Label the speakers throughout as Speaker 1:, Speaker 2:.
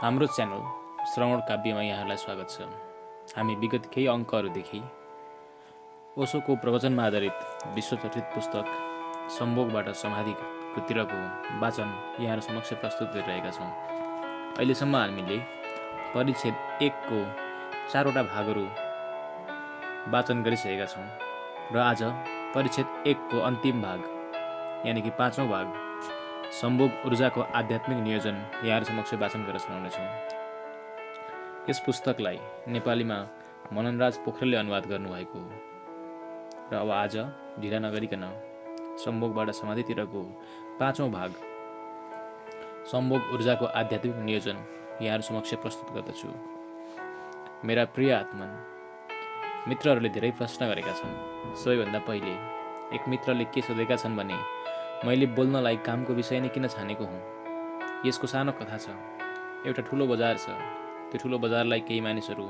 Speaker 1: हाम्रो च्यानल श्रवण काव्यमा यहाँलाई स्वागत छ। हामी विगत केही अङ्कहरूदेखि ओशोको प्रवचनमा आधारित विश्वचर्चित पुस्तक सम्भोगबाट समाधितिरको वाचन यहाँहरू समक्ष प्रस्तुत गरिरहेका छौँ। अहिलेसम्म हामीले परिच्छेद 1 को 4वटा भागहरू वाचन गरिसकेका छौँ र आज परिच्छेद 1 को अन्तिम भाग यानि कि 5औं भाग सम्भोग ऊर्जाको आध्यात्मिक नियोजन यहाँहरू समक्ष वाचन गरेर सुनाउनेछौँ। यस पुस्तकलाई नेपालीमा मननराज पोखरेलले अनुवाद गर्नुभएको हो र अब आज ढिला नगरिकन सम्भोगबाट समाधितिरको 5औं भाग सम्भोग ऊर्जाको आध्यात्मिक नियोजन यहाँहरू समक्ष प्रस्तुत गर्दछु। मेरा प्रिय आत्मन, मित्रहरूले धेरै प्रश्न गरेका छन्। सबैभन्दा पहिले एक मित्रले के सोधेका छन् भने मैले बोल्नलाई कामको विषय नै किन छानेको हुँ। यसको सानो कथा छ। एउटा ठुलो बजार छ। त्यो ठुलो बजारलाई केही मानिसहरू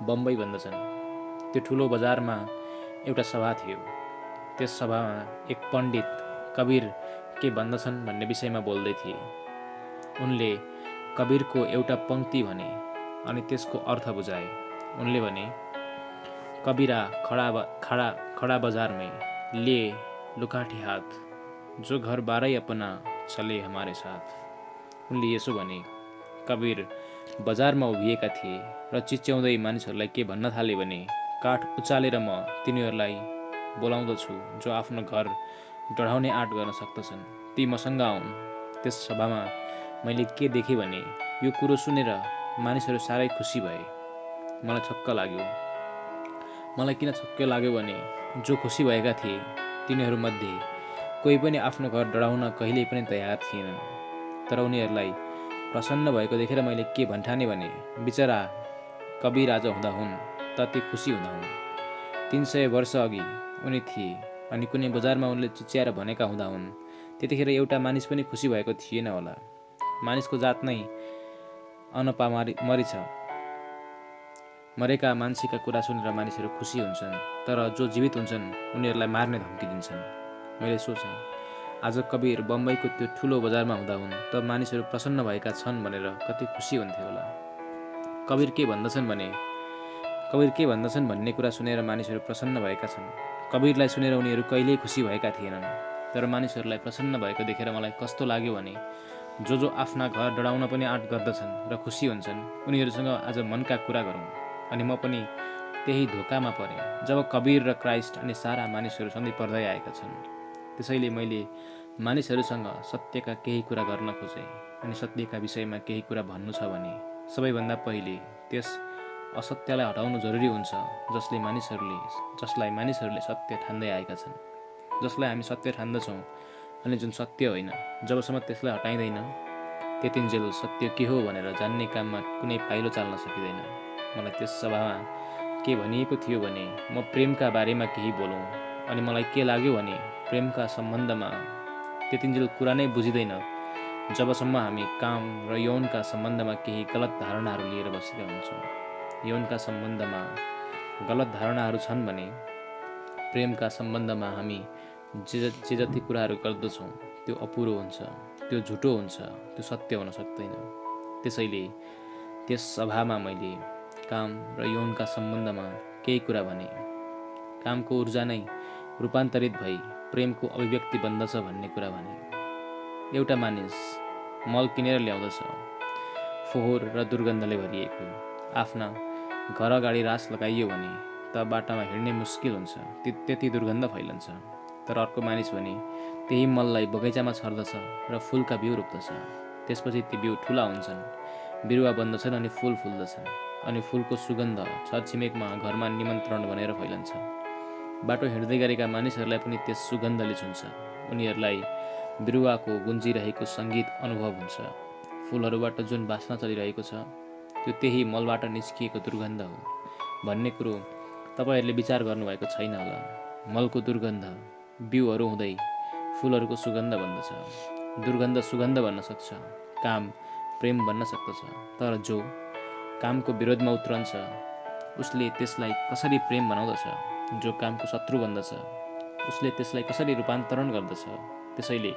Speaker 1: बम्बई भन्दछन्। त्यो ठुलो बजारमा एउटा सभा थियो। त्यस सभामा एक पण्डित कबीर के भन्दछन् भन्ने विषयमा बोल्दै थिए। उनले कबीरको एउटा पंक्ति भने अनि त्यसको अर्थ बुझाए। उनले भने, कबीरा खड़ा बाजार में लिए लुकाठी हाथ, जो घर बारै अपना चले हमारे साथ। उनले यसो भने, कबीर बजारमा उभिएका थिए र चिच्याउँदै मानिसहरूलाई के भन्न थाले भने, काठ उचालेर म तिनीहरूलाई बोलाउँदछु जो आफ्नो घर डढाउने आँट गर्न सक्दछन्, ती मसँग आउन्। त्यस सभामा मैले के देखेँ भने यो कुरो सुनेर मानिसहरू साह्रै खुसी भए। मलाई छक्क लाग्यो। मलाई किन छक्क लाग्यो भने जो खुसी भएका थिए तिनीहरूमध्ये कोही पनि आफ्नो घर डढाउन कहिल्यै पनि तयार थिएनन्। तर उनीहरूलाई प्रसन्न भएको देखेर मैले के भन्ठाने भने, बिचरा कबीर आज हुँदा हुन् त ती खुसी हुँदा हुन्। 300 वर्ष अघि उनी थिए अनि कुनै बजारमा उनले चिच्याएर भनेका हुँदा हुन्। त्यतिखेर एउटा मानिस पनि खुसी भएको थिएन होला। मानिसको जात नै मरिछ। मरेका मान्छेका कुरा सुनेर मानिसहरू खुसी हुन्छन्, तर जो जीवित हुन्छन् उनीहरूलाई मार्ने धम्की दिन्छन्। मैले सोचेँ, आज कबीर बम्बईको त्यो ठुलो बजारमा हुँदा हुन् त मानिसहरू प्रसन्न भएका छन् भनेर कति खुसी हुन्थे होला। कबीर के भन्दछन् भन्ने कुरा सुनेर मानिसहरू प्रसन्न भएका छन्। कबीरलाई सुनेर उनीहरू कहिल्यै खुसी भएका थिएनन्। तर मानिसहरूलाई प्रसन्न भएको देखेर मलाई कस्तो लाग्यो भने जो आफ्ना घर डढाउन पनि आँट गर्दछन् र खुसी हुन्छन् उनीहरूसँग आज मनका कुरा गरौँ। अनि म पनि त्यही धोकामा परेँ जब कबीर र क्राइस्ट अनि सारा मानिसहरू सधैँ पर्दै आएका छन्। त्यसैले मैले मानिसहरूसँग सत्यका केही कुरा गर्न खोजेँ अनि सत्यका विषयमा केही कुरा भन्नु छ भने सबैभन्दा पहिले त्यस असत्यलाई हटाउनु जरुरी हुन्छ जसलाई मानिसहरूले सत्य ठान्दै आएका छन्। जसलाई हामी सत्य ठान्दछौँ अनि जुन सत्य होइन, जबसम्म त्यसलाई हटाइँदैन त्यतिन्जेल सत्य के हो भनेर जान्ने काममा कुनै पाइलो चाल्न सकिँदैन। मलाई त्यस सभामा के भनिएको थियो भने म प्रेमका बारेमा केही बोलौँ। अनि मलाई के लाग्यो भने प्रेमका सम्बन्धमा त्यतिन्जेल कुरा नै बुझिँदैन जबसम्म हामी काम र यौनका सम्बन्धमा केही गलत धारणाहरू लिएर बसेका हुन्छौँ। यौनका सम्बन्धमा गलत धारणाहरू छन् भने प्रेमका सम्बन्धमा हामी जे जति कुराहरू गर्दछौँ त्यो अपुरो हुन्छ, त्यो झुटो हुन्छ, त्यो सत्य हुन सक्दैन। त्यसैले त्यस सभामा मैले काम र यौनका सम्बन्धमा केही कुरा भने। कामको ऊर्जा नै रूपान्तरित भई प्रेमको अभिव्यक्ति बन्दछ भन्ने कुरा भने। एउटा मानिस मल किनेर ल्याउँदछ, फोहोर र दुर्गन्धले भरिएको। आफ्ना घर अगाडि रास लगाइयो भने त बाटामा हिँड्ने मुस्किल हुन्छ, त्यति दुर्गन्ध फैलन्छ। तर अर्को मानिस भने त्यही मललाई बगैँचामा छर्दछ र फुलका बिउ रोप्दछ। त्यसपछि ती बिउ ठुला हुन्छन्, बिरुवा बन्दछन् अनि फुल फुल्दछन् अनि फुलको सुगन्ध छरछिमेकमा घरमा निमन्त्रण भनेर फैलन्छ। बाटो हिँड्दै गरेका मानिसहरूलाई पनि त्यस सुगन्धले छुन्छ। उनीहरूलाई बिरुवाको गुन्जिरहेको सङ्गीत अनुभव हुन्छ। फुलहरूबाट जुन बास्ना चलिरहेको छ त्यो त्यही मलबाट निस्किएको दुर्गन्ध हो भन्ने कुरो तपाईँहरूले विचार गर्नुभएको छैन होला। मलको दुर्गन्ध बिउहरू हुँदै फुलहरूको सुगन्ध बन्दछ। दुर्गन्ध सुगन्ध बन्न सक्छ, काम प्रेम बन्न सक्दछ। तर जो कामको विरोधमा उत्रन्छ उसले त्यसलाई कसरी प्रेम बनाउँदछ? जो कामको शत्रु बन्दछ उसले त्यसलाई कसरी रूपान्तरण गर्दछ? त्यसैले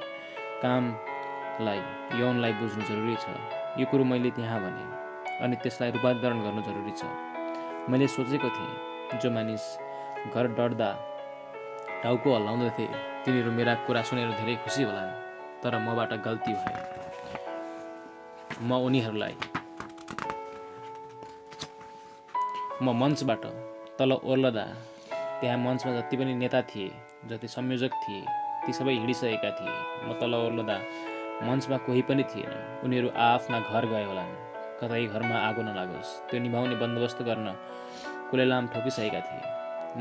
Speaker 1: काम यौनलाई बुझ्नु जरुरी छ। यो कुरो मैले त्यहाँ भने अनि त्यसलाई रूपान्तरण गर्नु जरुरी छ। मैले सोचेको थिएँ जो मानिस घर डढ्दा टाउको हल्लाउँदथे तिनीहरू मेरा कुरा सुनेर धेरै खुसी होलान्, तर मबाट गल्ती भयो। म मञ्चबाट तल ओर्लदा त्यहाँ मञ्चमा जति पनि नेता थिए, जति संयोजक थिए, ती सबै हिँडिसकेका थिए। म तल ओर्लदा मञ्चमा कोही पनि थिएन। उनीहरू आफ्ना घर गए होलान्, कतै घरमा आगो नलागोस् त्यो निभाउने बन्दोबस्त गर्न कुलेलाम ठोकिसकेका थिए।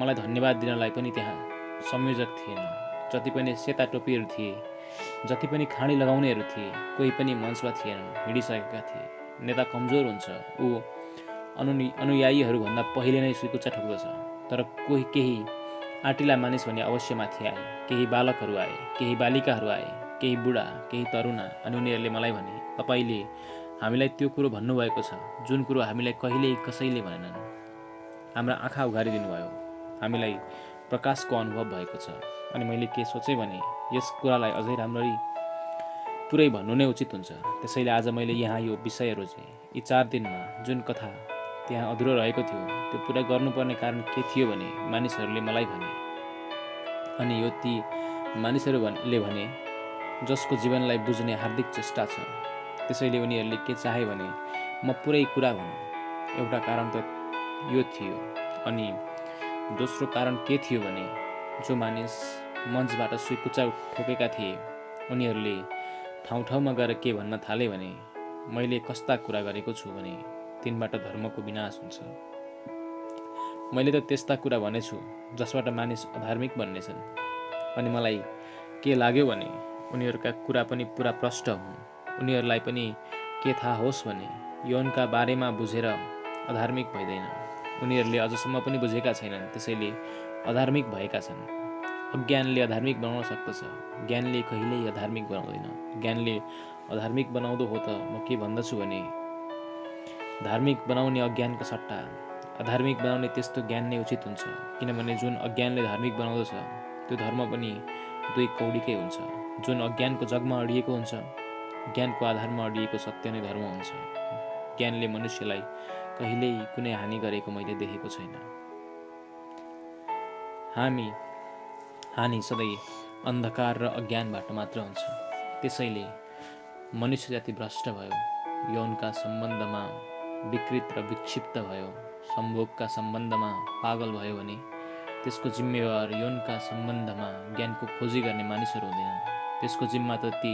Speaker 1: मलाई धन्यवाद दिनलाई पनि त्यहाँ संयोजक थिएन। जति पनि सेता टोपीहरू थिए, जति पनि खाँडी लगाउनेहरू थिए, कोही पनि मञ्चमा थिएनन्, हिँडिसकेका थिए। नेता कमजोर हुन्छ, ऊ अनुयायीहरूभन्दा पहिले नै सुइकुच्चा ठोक्दछ। तर केही आँटिला मानिस भने अवश्य माथि आए। केही बालकहरू आए, केही बालिकाहरू आए, केही बुढा, केही तरुणा। अनि उनीहरूले मलाई भने, तपाईले हामीलाई त्यो कुरो भन्नुभएको छ जुन कुरो हामीलाई कहिल्यै कसैले भनेनन्। हाम्रा आँखा उघारिदिनु भयो, हामीलाई प्रकाशको अनुभव भएको छ। अनि मैले के सोचेँ भने यस कुरालाई अझै राम्ररी पुरै भन्नु नै उचित हुन्छ। त्यसैले आज मैले यहाँ यो विषय रोजेँ। यी 4 दिनमा जुन कथा त्यहाँ अधुरो रहेको थियो त्यो पुरा गर्नुपर्ने कारण के थियो भने मानिसहरूले मलाई भने, अनि यो ती मानिसहरूले भने जसको जीवनलाई बुझ्ने हार्दिक चेष्टा छ। त्यसैले उनीहरूले के चाहे भने म पुरै कुरा भनौँ। एउटा कारण त यो थियो। अनि दोस्रो कारण के थियो भने जो मानिस मञ्चबाट सुइकुच्चा ठोकेका थिए उनीहरूले ठाउँ ठाउँमा गएर के भन्न थाले भने मैले कस्ता कुरा गरेको छु भने तिनबाट धर्मको विनाश हुन्छ। मैले त त्यस्ता कुरा भनेछु जसबाट मानिस अधार्मिक बन्नेछन्। अनि मलाई के लाग्यो भने उनीहरूका कुरा पनि पुरा प्रष्ट हुन्। उनीहरूलाई पनि के थाहा होस् भने यौनका बारेमा बुझेर अधार्मिक भइदैन। उनीहरूले अझसम्म पनि बुझेका छैनन्, त्यसैले अधार्मिक भएका छन्। अज्ञानले अधार्मिक बनाउन सक्दछ, ज्ञानले कहिल्यै अधार्मिक बनाउँदैन। ज्ञानले अधार्मिक बनाउँदो हो त म के भन्दछु भने धार्मिक बनाउने अज्ञानको सट्टा अधार्मिक बनाउने त्यस्तो ज्ञान नै उचित हुन्छ। किनभने जुन अज्ञानले धार्मिक बनाउँदछ त्यो धर्म पनि दुई कौडीकै हुन्छ। जुन अज्ञानको जगमा अडिएको हुन्छ, ज्ञानको आधारमा अडिएको सत्य नै धर्म हुन्छ। ज्ञानले मनुष्यलाई कहिल्यै कुनै हानि गरेको मैले देखेको छैन। हानि सधैँ अन्धकार र अज्ञानबाट मात्र हुन्छ। त्यसैले मनुष्य जाति भ्रष्ट भयो, यौनका सम्बन्धमा विकृत र विक्षिप्त भयो, सम्भोगका सम्बन्धमा पागल भयो भने त्यसको जिम्मेवार यौनका सम्बन्धमा ज्ञानको खोजी गर्ने मानिसहरू हुँदैन। त्यसको जिम्मा त ती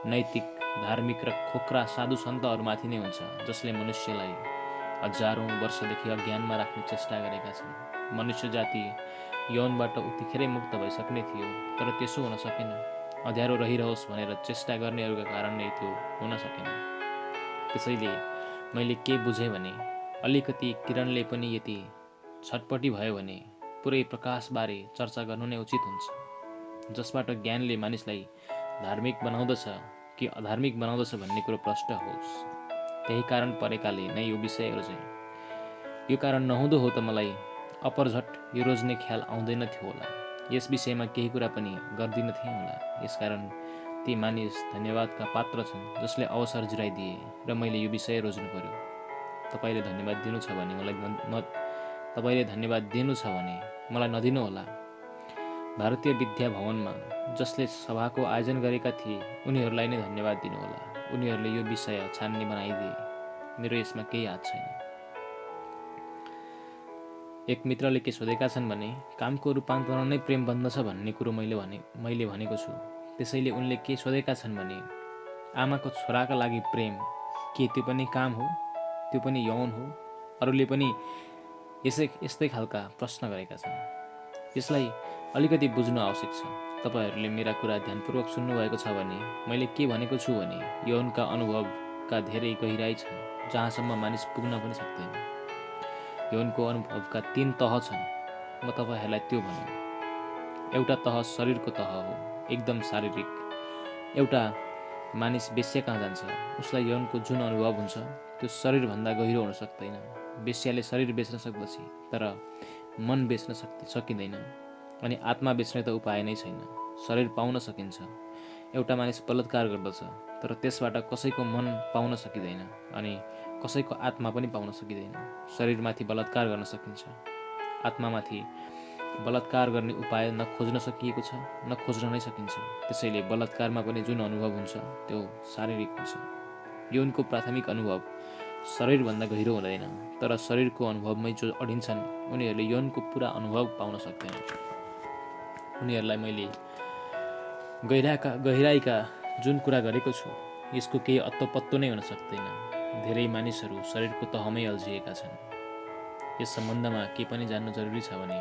Speaker 1: नैतिक, धार्मिक र खोक्रा साधु सन्तहरूमाथि नै हुन्छ जसले मनुष्यलाई हजारौँ वर्षदेखि अज्ञानमा राख्ने चेष्टा गरेका छन्। मनुष्य जाति यौनबाट उतिखेरै मुक्त भइसक्ने थियो, तर त्यसो हुन सकेन। अँध्यारो रहिरहोस् भनेर चेष्टा गर्नेहरूका कारण नै त्यो हुन सकेन। त्यसैले मैले के बुझेँ भने अलिकति किरणले पनि यति छटपटी भयो भने पुरै प्रकाशबारे चर्चा गर्नु नै उचित हुन्छ, जसबाट ज्ञानले मानिसलाई धार्मिक बनाउँदछ कि अधार्मिक बनाउँदछ भन्ने कुरो प्रष्ट होस्। त्यही कारण परेकाले नै यो विषय रोजेँ। यो कारण नहुँदो हो त मलाई अपरझट यो रोज्ने ख्याल आउँदैन थियो होला, यस विषयमा केही कुरा पनि गर्दिन थिएँ होला। यसकारण ती मानिस धन्यवादका पात्र छन् जसले अवसर जुराइदिए र मैले यो विषय रोज्नु पर्यो। तपाईँले धन्यवाद दिनु छ भने मलाई नदिनु होला। भारतीय विद्या भवनमा जसले सभाको आयोजन गरेका थिए उनीहरूलाई नै धन्यवाद दिनु होला। उनीहरूले यो विषय छान्ने बनाइदिए। मेरो यसमा केही हात छैन। एक मित्रले के सोधेका छन् भने कामको रूपान्तरण नै प्रेम बन्दछ भन्ने कुरो मैले भनेको छु। त्यसैले उनले के सोधेका छन् भने आमाको छोराका लागि प्रेम के त्यो पनि काम हो, त्यो पनि यौन हो? अरूले पनि यस्तै खालका प्रश्न गरेका छन्। यसलाई अलिकति बुझ्नु आवश्यक छ। तपाईहरूले मेरा कुरा ध्यानपूर्वक सुन्नुभएको छ भने मैले के भनेको छु भने यौनका अनुभवका धेरै गहिराई छन् जहाँसम्म मानिस पुग्न पनि सक्दैन। यौनको अनुभवका 3 तह छन्। म तपाईँहरूलाई त्यो भने एउटा तह शरीरको तह हो, एकदम शारीरिक। एउटा मानिस वेश्या कहाँ जान्छ, उसलाई यौनको जुन अनुभव हुन्छ त्यो शरीरभन्दा गहिरो हुन सक्दैन। वेश्याले शरीर बेच्न सक्दछ तर मन बेच्न सकिँदैन। अनि आत्मा बेच्ने त उपाय नै छैन। शरीर पाउन सकिन्छ, एउटा मानिस बलात्कार गर्दछ तर त्यसबाट कसैको मन पाउन सकिँदैन अनि कसैको आत्मा पनि पाउन सकिँदैन। शरीरमाथि बलात्कार गर्न सकिन्छ, आत्मामाथि बलात्कार गर्ने उपाय न खोज्न सकिएको छ न खोज्न नै सकिन्छ। त्यसैले बलात्कारमा पनि जुन अनुभव हुन्छ त्यो शारीरिक हुन्छ। यौनको प्राथमिक अनुभव शरीरभन्दा गहिरो हुँदैन, तर शरीरको अनुभवमै जो अडिन्छन् उनीहरूले यौनको पुरा अनुभव पाउन सक्दैन। उनीहरूलाई मैले गहिराईका जुन कुरा गरेको छु यसको केही अत्तो नै हुन सक्दैन। धेरै मानिसहरू शरीरको तहमै अल्झिएका छन्। यस सम्बन्धमा के पनि जान्नु जरुरी छ भने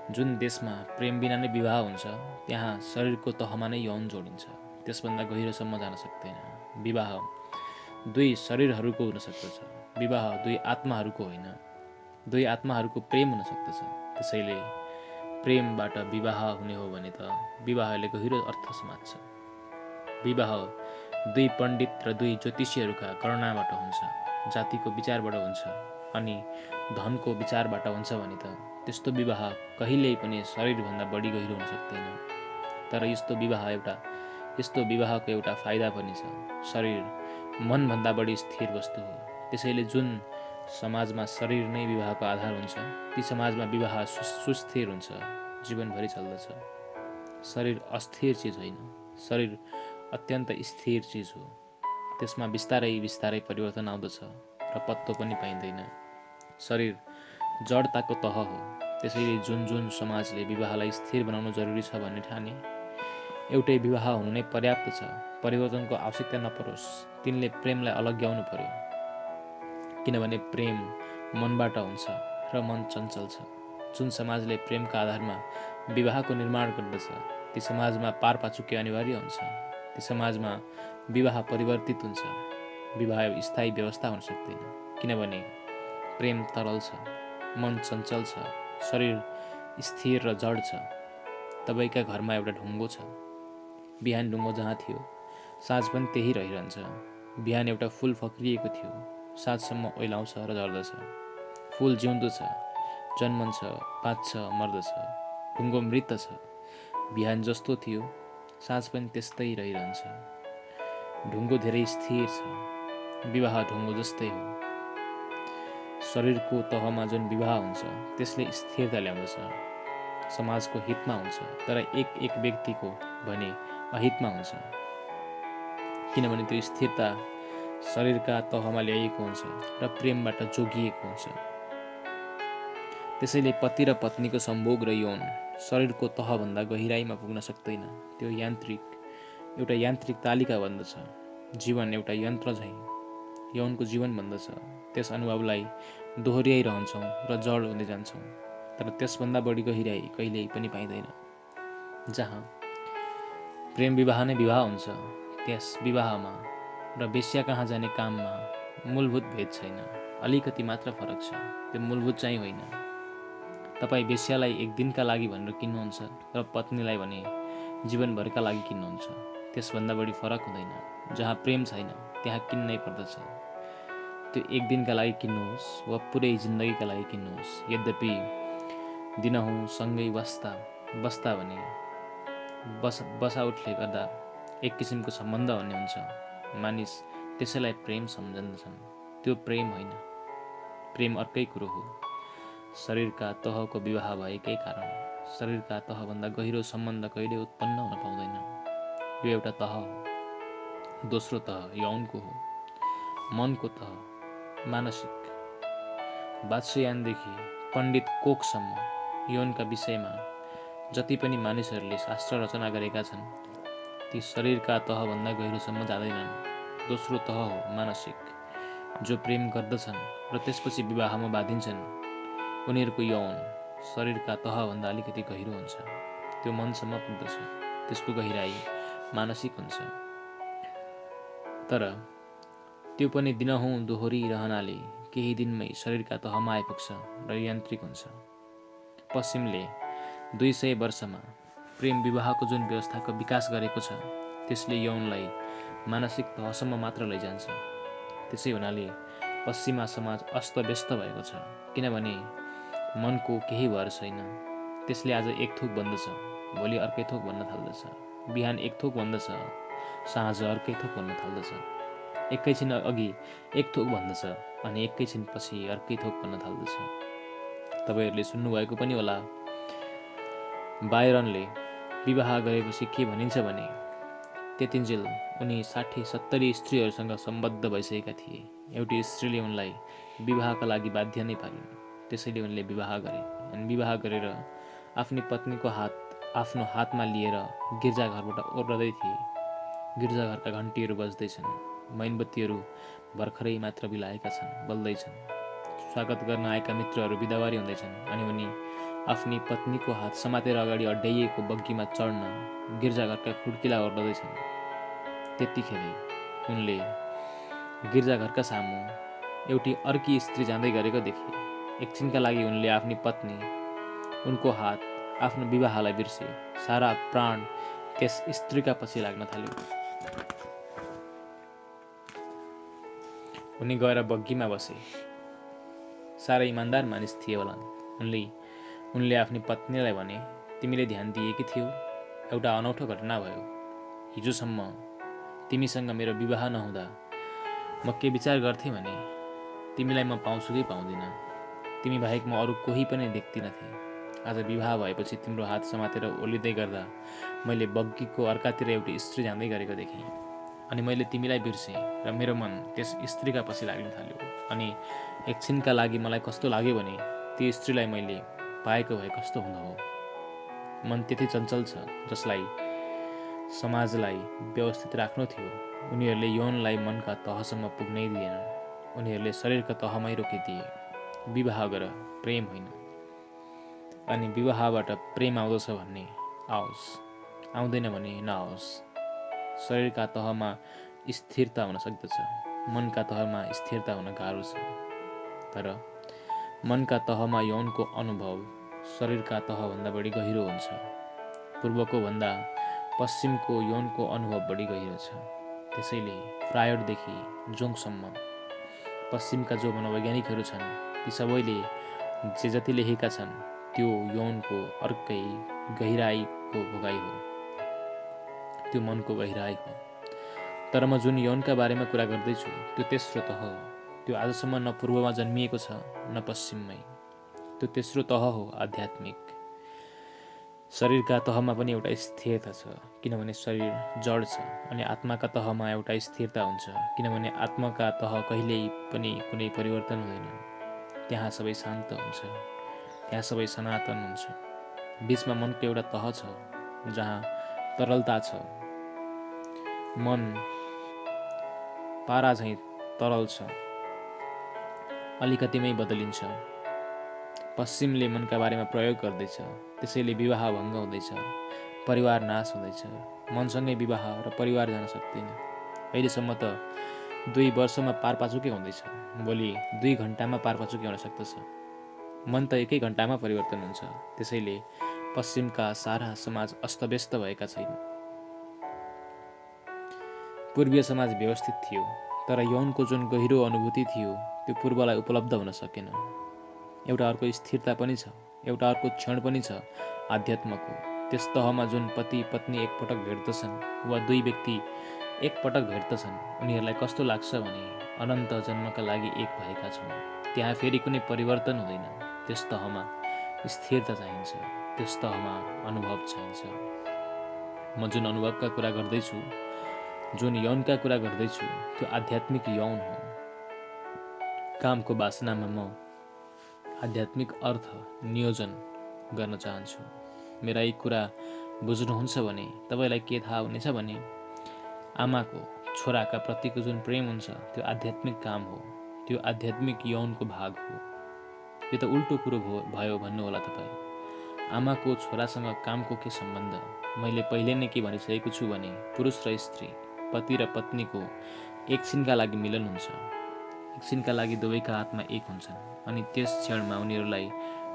Speaker 1: जुन देशमा प्रेम बिना नै विवाह हुन्छ त्यहाँ शरीरको तहमा नै यौन जोडिन्छ, त्यसभन्दा गहिरोसम्म जान सक्दैन। विवाह दुई शरीरहरूको हुन सक्दछ, विवाह दुई आत्माहरूको होइन, दुई आत्माहरूको प्रेम हुन सक्दछ। त्यसैले प्रेमबाट विवाह हुने हो भने त विवाहले गहिरो अर्थ समात्छ। विवाह दुई पण्डित र दुई ज्योतिषीहरूका गणनाबाट हुन्छ, जातिको विचारबाट हुन्छ अनि धनको विचारबाट हुन्छ भने त त्यस्तो विवाह कहिल्यै पनि शरीरभन्दा बढी गहिरो हुन सक्दैन। तर यस्तो विवाहको एउटा फाइदा पनि छ, शरीर मनभन्दा बढी स्थिर वस्तु हो। त्यसैले जुन समाजमा शरीर नै विवाहको आधार हुन्छ ती समाजमा विवाह सुस्थिर हुन्छ, जीवनभरि चल्दछ। शरीर अस्थिर चिज होइन, शरीर अत्यन्त स्थिर चिज हो। त्यसमा बिस्तारै बिस्तारै परिवर्तन आउँदछ र पत्तो पनि पाइँदैन। शरीर जडताको तह हो। त्यसैले जुन समाजले विवाहलाई स्थिर बनाउनु जरुरी छ भन्ने ठाने एउटै विवाह हुनु नै पर्याप्त छ, परिवर्तनको आवश्यकता नपरोस्, तिनले प्रेमलाई अलग्याउनु पर्यो। किनभने प्रेम मनबाट हुन्छ र मन चञ्चल छ। जुन समाजले प्रेमका आधारमा विवाहको निर्माण गर्दछ ती समाजमा पारपाचुके अनिवार्य हुन्छ। ती समाजमा विवाह परिवर्तित हुन्छ। विवाह स्थायी व्यवस्था हुन सक्दैन, किनभने प्रेम तरल छ, मन चञ्चल छ, शरीर स्थिर र जड छ। तपाईका घरमा एउटा ढुङ्गो छ, बिहान ढुङ्गो जहाँ थियो साँझ पनि त्यही रहिरहन्छ। बिहान एउटा फुल फक्रिएको थियो, साँझसम्म ओइलाउँछ र झर्दछ। फुल जिउँदो छ, जन्मन्छ, बाँच्छ, मर्दछ। ढुङ्गो मृत छ, बिहान जस्तो थियो साँझ पनि त्यस्तै रहिरहन्छ। ढुङ्गो धेरै स्थिर छ, विवाह ढुङ्गो जस्तै हो। शरीरको तहमा जुन विवाह हुन्छ त्यसले स्थिरता ल्याउँदछ, समाजको हितमा हुन्छ, तर एक व्यक्तिको भने अहितमा हुन्छ। किनभने त्यो स्थिरता शरीरका तहमा ल्याइएको हुन्छ र प्रेमबाट जोगिएको हुन्छ। त्यसैले पति र पत्नीको सम्भोग र यौन शरीरको तहभन्दा गहिराईमा पुग्न सक्दैन। त्यो एउटा यान्त्रिक तालिका बन्दछ। जीवन एउटा यन्त्र झैँ यौनको जीवन बन्दछ। त्यस अनुभवलाई दोहोर्याइरहन्छौँ र जड हुँदै जान्छौँ, तर त्यसभन्दा बढी गहिराई कहिल्यै पनि पाइँदैन। जहाँ प्रेम विवाह नै विवाह हुन्छ त्यस विवाहमा र वेश्या कहाँ जाने काममा मूलभूत भेद छैन, अलिकति मात्र फरक छ। त्यो मूलभूत चाहिँ होइन। तपाईँ वेश्यालाई एक दिनका लागि भनेर किन्नुहुन्छ र पत्नीलाई भने जीवनभरका लागि किन्नुहुन्छ, त्यसभन्दा बढी फरक हुँदैन। जहाँ प्रेम छैन त्यहाँ किन्नै पर्दछ। त्यो एक दिनका लागि किन्नुहोस् वा पुरै जिन्दगीका लागि किन्नुहोस्। यद्यपि दिनहुँ सँगै बस्दा भने बसाउटले गर्दा एक किसिमको सम्बन्ध भन्ने हुन्छ। मानिस त्यसैलाई प्रेम सम्झन्दछन्। त्यो प्रेम होइन, प्रेम अर्कै कुरो हो। शरीरका तहको विवाह भएकै कारण शरीरका तहभन्दा गहिरो सम्बन्ध कहिले उत्पन्न हुन पाउँदैन। यो एउटा तह हो। दोस्रो तह यौनको हो, मनको तह, मानसिक। वात्स्यायनदेखि पण्डित कोकसम्म यौनका विषयमा जति पनि मानिसहरूले शास्त्र रचना गरेका छन् ती शरीरका तहभन्दा गहिरोसम्म जाँदैनन्। दोस्रो तह हो मानसिक। जो प्रेम गर्दछन् र त्यसपछि विवाहमा बाँधिन्छन् उनीहरूको यौन शरीरका तहभन्दा अलिकति गहिरो हुन्छ। त्यो मनसम्म पुग्दछ, त्यसको गहिराई मानसिक हुन्छ। तर त्यो पनि दिनहुँ दोहोरिरहनाले केही दिनमै शरीरका तहमा आइपुग्छ र यान्त्रिक हुन्छ। पश्चिमले 200 वर्षमा प्रेम विवाहको जुन व्यवस्थाको विकास गरेको छ त्यसले यौनलाई मानसिक तहसम्म मात्र लैजान्छ। त्यसै हुनाले पश्चिमा समाज अस्तव्यस्त भएको छ, किनभने मनको केही भर छैन। त्यसले आज एक थोक बन्दछ, भोलि अर्कै थोक भन्न थाल्दछ। बिहान एक थोक भन्दछ, साँझ अर्कै थोक भन्न थाल्दछ। एकैछिन अघि एक थोक भन्दछ अनि एकैछिन पछि अर्कै थोक भन्न थाल्दछ। तपाईँहरूले सुन्नुभएको पनि होला, बायरनले विवाह गरेपछि के भनिन्छ भने त्यतिन्जेल उनी 60-70 स्त्रीहरूसँग सम्बद्ध भइसकेका थिए। एउटी स्त्रीले उनलाई विवाहका लागि बाध्य नै पारिन्। त्यसैले उनले विवाह गरे अनि विवाह गरेर आफ्नी पत्नीको हात आफ्नो हातमा लिएर गिर्जाघरबाट ओर्लदै थिए। गिर्जाघरका घन्टीहरू बज्दैछन्, मैनबत्तीहरू भर्खरै मात्र बिलाएका छन्, बल्दैछन्। स्वागत गर्न आएका मित्रहरू बिदावारी हुँदैछन् अनि उनी आफ्नी पत्नीको हात समातेर अगाडि अड्याइएको बग्गीमा चढ्न गिर्जाघरका खुड्किला ओर्लदैछन्। त्यतिखेरै उनले गिर्जाघरका सामु एउटी अर्की स्त्री जाँदै गरेको देखे। एकछिनका लागि उनले आफ्नी पत्नी, उनको हात, आफ्नो विवाहलाई बिर्से। सारा प्राण त्यस स्त्रीका पछि लाग्न थाल्यो। उनी गएर बग्गीमा बसे। साह्रै इमान्दार मानिस थिए होलान्। उनले आफ्नी पत्नीलाई भने, तिमीले ध्यान दिएकी थियौ, एउटा अनौठो घटना भयो। हिजोसम्म तिमीसँग मेरो विवाह नहुँदा म के विचार गर्थेँ भने तिमीलाई म पाउँछु कि पाउँदिनँ। तिमी बाहेक म अरू कोही पनि देख्दिनथेँ। आज विवाह भएपछि तिम्रो हात समातेर ओलिँदै गर्दा मैले बग्गीको अर्कातिर एउटी स्त्री जाँदै गरेको देखेँ अनि मैले तिमीलाई बिर्सेँ र मेरो मन त्यस स्त्रीका पछि लाग्न थाल्यो। अनि एकछिनका लागि मलाई कस्तो लाग्यो भने ती स्त्रीलाई मैले पाएको भए कस्तो हुँदो हो। मन त्यति चञ्चल छ जसलाई समाजलाई व्यवस्थित राख्नु थियो, उनीहरूले यौनलाई मनका तहसम्म पुग्नै दिएनन्। उनीहरूले शरीरका तहमै रोकिदिए। विवाह गर, प्रेम होइन। अनि विवाहबाट प्रेम आउँदछ भन्ने आओस्, आउँदैन भने नआओस्। शरीरका तहमा स्थिरता हुन सक्दछ, मनका तहमा स्थिरता हुन गाह्रो छ। तर मनका तहमा यौनको अनुभव शरीरका तहभन्दा बढी गहिरो हुन्छ। पूर्वको भन्दा पश्चिमको यौनको अनुभव बढी गहिरो छ। त्यसैले फ्रायडदेखि जोङसम्म पश्चिमका जो मनोवैज्ञानिकहरू छन् ती सबैले जे जति लेखेका छन् त्यो यौनको अर्कै गहिराईको भोगाई हो, त्यो मनको गहिराई हो। तर म जुन यौनका बारेमा कुरा गर्दैछु त्यो तेस्रो तह हो। त्यो आजसम्म न पूर्वमा जन्मिएको छ न पश्चिममै। त्यो तेस्रो तह हो आध्यात्मिक। शरीरका तहमा पनि एउटा स्थिरता छ किनभने शरीर जड छ अनि आत्माका तहमा एउटा स्थिरता हुन्छ किनभने आत्माका तह कहिल्यै पनि कुनै परिवर्तन हुँदैन। त्यहाँ सबै शान्त हुन्छ, त्यहाँ सबै सनातन हुन्छ। बीचमा मनको एउटा तह छ जहाँ तरलता छ। मन पारा झैँ तरल छ, अलिकतिमै बदलिन्छ। पश्चिमले मनका बारेमा प्रयोग गर्दैछ, त्यसैले विवाह भङ्ग हुँदैछ, परिवार नाश हुँदैछ। मनसँगै विवाह र परिवार जान सक्दैन। अहिलेसम्म त 2 वर्षमा पारपाचुकै हुँदैछ, भोलि 2 घन्टामा पारपाचुकै हुन सक्दछ। मन त 1 घन्टामा परिवर्तन हुन्छ। त्यसैले पश्चिमका सारा समाज अस्तव्यस्त भएका छैन। पूर्वीय समाज व्यवस्थित थियो, तर यौनको जुन गहिरो अनुभूति थियो त्यो पूर्वलाई उपलब्ध हुन सकेन। एउटा अर्को स्थिरता पनि छ, एउटा अर्को क्षण पनि छ आध्यात्मको। त्यस तहमा जुन पति पत्नी एकपटक भेट्दछन् वा 2 व्यक्ति एकपटक भेट्दछन्, उनीहरूलाई कस्तो लाग्छ भने अनन्त जन्मका लागि एक भएका छौँ। त्यहाँ फेरि कुनै परिवर्तन हुँदैन। त्यस तहमा स्थिरता चाहिन्छ, त्यस तहमा अनुभव चाहिन्छ। म जुन अनुभवका कुरा गर्दैछु, जुन यौनका कुरा गर्दैछु त्यो आध्यात्मिक यौन हो। कामको वासनामा म आध्यात्मिक अर्थ नियोजन गर्न चाहन्छु। मेरा यी कुरा बुझ्नुहुन्छ भने तपाईँलाई के थाहा हुनेछ भने आमाको छोराका प्रतिको जुन प्रेम हुन्छ त्यो आध्यात्मिक काम हो, त्यो आध्यात्मिक यौनको भाग हो। यो त उल्टो कुरो भयो भन्नुहोला तपाईँ। आमाको छोरासँग कामको के सम्बन्ध? मैले पहिले नै के भनिसकेको छु भने पुरुष र स्त्री, पति र पत्नीको एकछिनका लागि मिलन हुन्छ। एकछिनका लागि दुवैका आत्मा एक हुन्छन् अनि त्यस क्षणमा उनीहरूलाई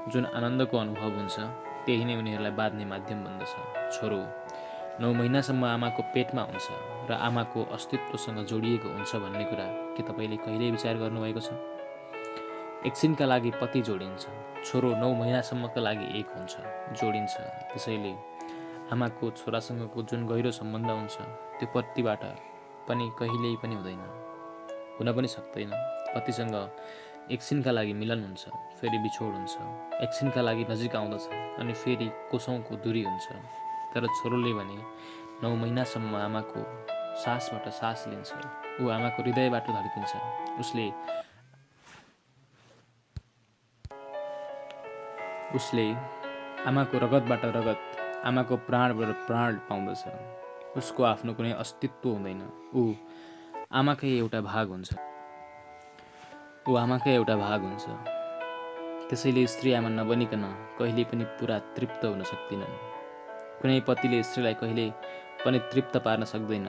Speaker 1: जुन आनन्दको अनुभव हुन्छ त्यही नै उनीहरूलाई बाँध्ने माध्यम बन्दछ। छोरो 9 महिनासम्म आमाको पेटमा हुन्छ र आमाको अस्तित्वसँग जोडिएको हुन्छ भन्ने कुरा के तपाईँले कहिल्यै विचार गर्नुभएको छ? एकछिनका लागि पति जोडिन्छ, छोरो 9 महिनासम्मका लागि एक हुन्छ, जोडिन्छ। त्यसैले आमाको छोरासँगको जुन गहिरो सम्बन्ध हुन्छ त्यो पतिबाट पनि कहिल्यै पनि हुँदैन, हुन पनि सक्दैन। पतिसँग एकछिनका लागि मिलन हुन्छ, फेरि बिछोड हुन्छ, एकछिनका लागि नजिक आउँदछ अनि फेरि कोसौँको दूरी हुन्छ। तर छोरोले भने 9 महिनासम्म आमाको सासबाट सास लिन्छ, ऊ आमाको हृदयबाट धड्किन्छ, उसले आमाको रगतबाट रगत, आमाको प्राणबाट प्राण पाउँदछ। उसको आफ्नो कुनै अस्तित्व हुँदैन, ऊ आमाकै एउटा भाग हुन्छ। त्यसैले स्त्री आमा नबनिकन कहिले पनि पुरा तृप्त हुन सक्दिनन्। कुनै पतिले स्त्रीलाई कहिले पनि तृप्त पार्न सक्दैन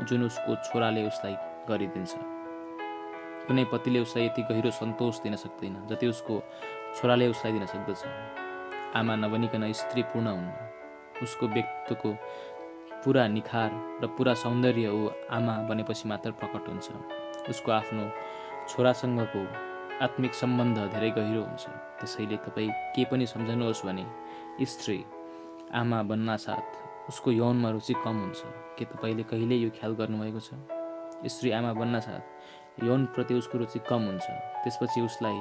Speaker 1: जुन उसको छोराले उसलाई गरिदिन्छ। कुनै पतिले उसलाई यति गहिरो सन्तोष दिन सक्दैन जति उसको छोराले उसलाई दिन सक्दछ। आमा नबनिकन स्त्री पूर्ण हुन्न। उसको व्यक्तित्वको पुरा निखार र पुरा सौन्दर्य ऊ आमा बनेपछि मात्र प्रकट हुन्छ। उसको आफ्नो छोरासँगको आत्मिक सम्बन्ध धेरै गहिरो हुन्छ। त्यसैले तपाईँ के पनि सम्झनुहोस् भने स्त्री आमा बन्नासाथ उसको यौनमा रुचि कम हुन्छ। के तपाईँले कहिले यो ख्याल गर्नुभएको छ? स्त्री आमा बन्नासाथ यौनप्रति उसको रुचि कम हुन्छ। त्यसपछि उसलाई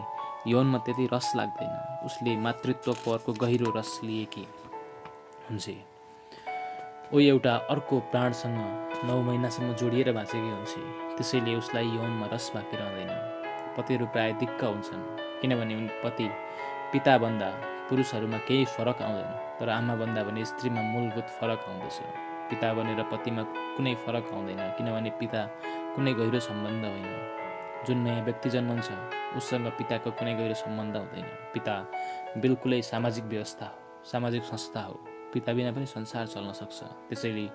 Speaker 1: यौनमा त्यति रस लाग्दैन। उसले मातृत्वको अर्को गहिरो रस लिएकी हुन्छ। ऊ एउटा अर्को प्राणसँग 9 महिनासम्म जोडिएर बाँचेकी हुन्छ। त्यसैले उसलाई यौनमा रस बाँकी रहँदैन। पतिहरू प्राय दिक्क हुन्छन् किनभने उनी पिता बन्दा पुरुषहरूमा केही फरक आउँदैन, तर आमा बन्दा भने स्त्रीमा मूलभूत फरक आउँदछ। पिता बनेर पतिमा कुनै फरक आउँदैन किनभने पिता कुनै गहिरो सम्बन्ध होइन। जुन नयाँ व्यक्ति जन्मन्छ उससँग पिताको कुनै गहिरो सम्बन्ध हुँदैन। पिता बिल्कुलै सामाजिक व्यवस्था हो, सामाजिक संस्था हो। पिता बिना पनि संसार चल्न सक्छ। त्यसैले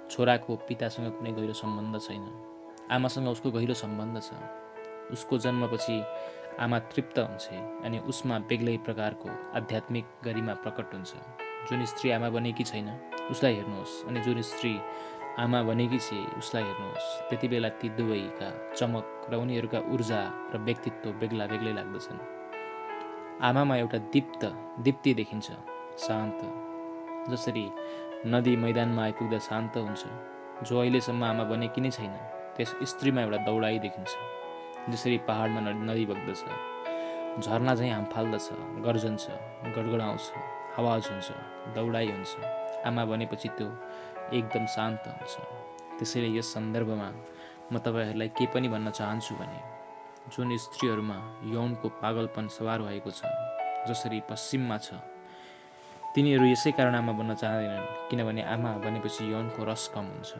Speaker 1: छोराको पितासँग कुनै गहिरो सम्बन्ध छैन। आमासँग उसको गहिरो सम्बन्ध छ। उसको जन्मपछि आमा तृप्त हुन्छ अनि उसमा बेग्लै प्रकारको आध्यात्मिक गरिमा प्रकट हुन्छ। जुन स्त्री आमा बनेकी छैन उसलाई हेर्नुहोस् अनि जुन स्त्री आमा बनेकी छे उसलाई हेर्नुहोस्। त्यति बेला ती दुवैका चमक र उनीहरूका ऊर्जा र व्यक्तित्व बेग्ला बेग्लै लाग्दछन्। आमामा एउटा दीप्ति देखिन्छ, शान्त, जसरी नदी मैदानमा आइपुग्दा शान्त हुन्छ। जो अहिलेसम्म आमा बनेकी नै छैन त्यस स्त्रीमा एउटा दौडाइ देखिन्छ। जसरी पहाडमा नदी बग्दछ, झरना झैँ हामफाल्दछ, गर्जन्छ, गडगडाउँछ, आवाज हुन्छ, दौडाइ हुन्छ। आमा बनेपछि त्यो एकदम शान्त हुन्छ। त्यसैले यस सन्दर्भमा म तपाईँहरूलाई के पनि भन्न चाहन्छु भने जुन स्त्रीहरूमा यौनको पागलपन सवार भएको छ, जसरी पश्चिममा छ, तिनीहरू यसै कारण आमा बन्न चाहँदैनन् किनभने आमा बनेपछि यौनको रस कम हुन्छ।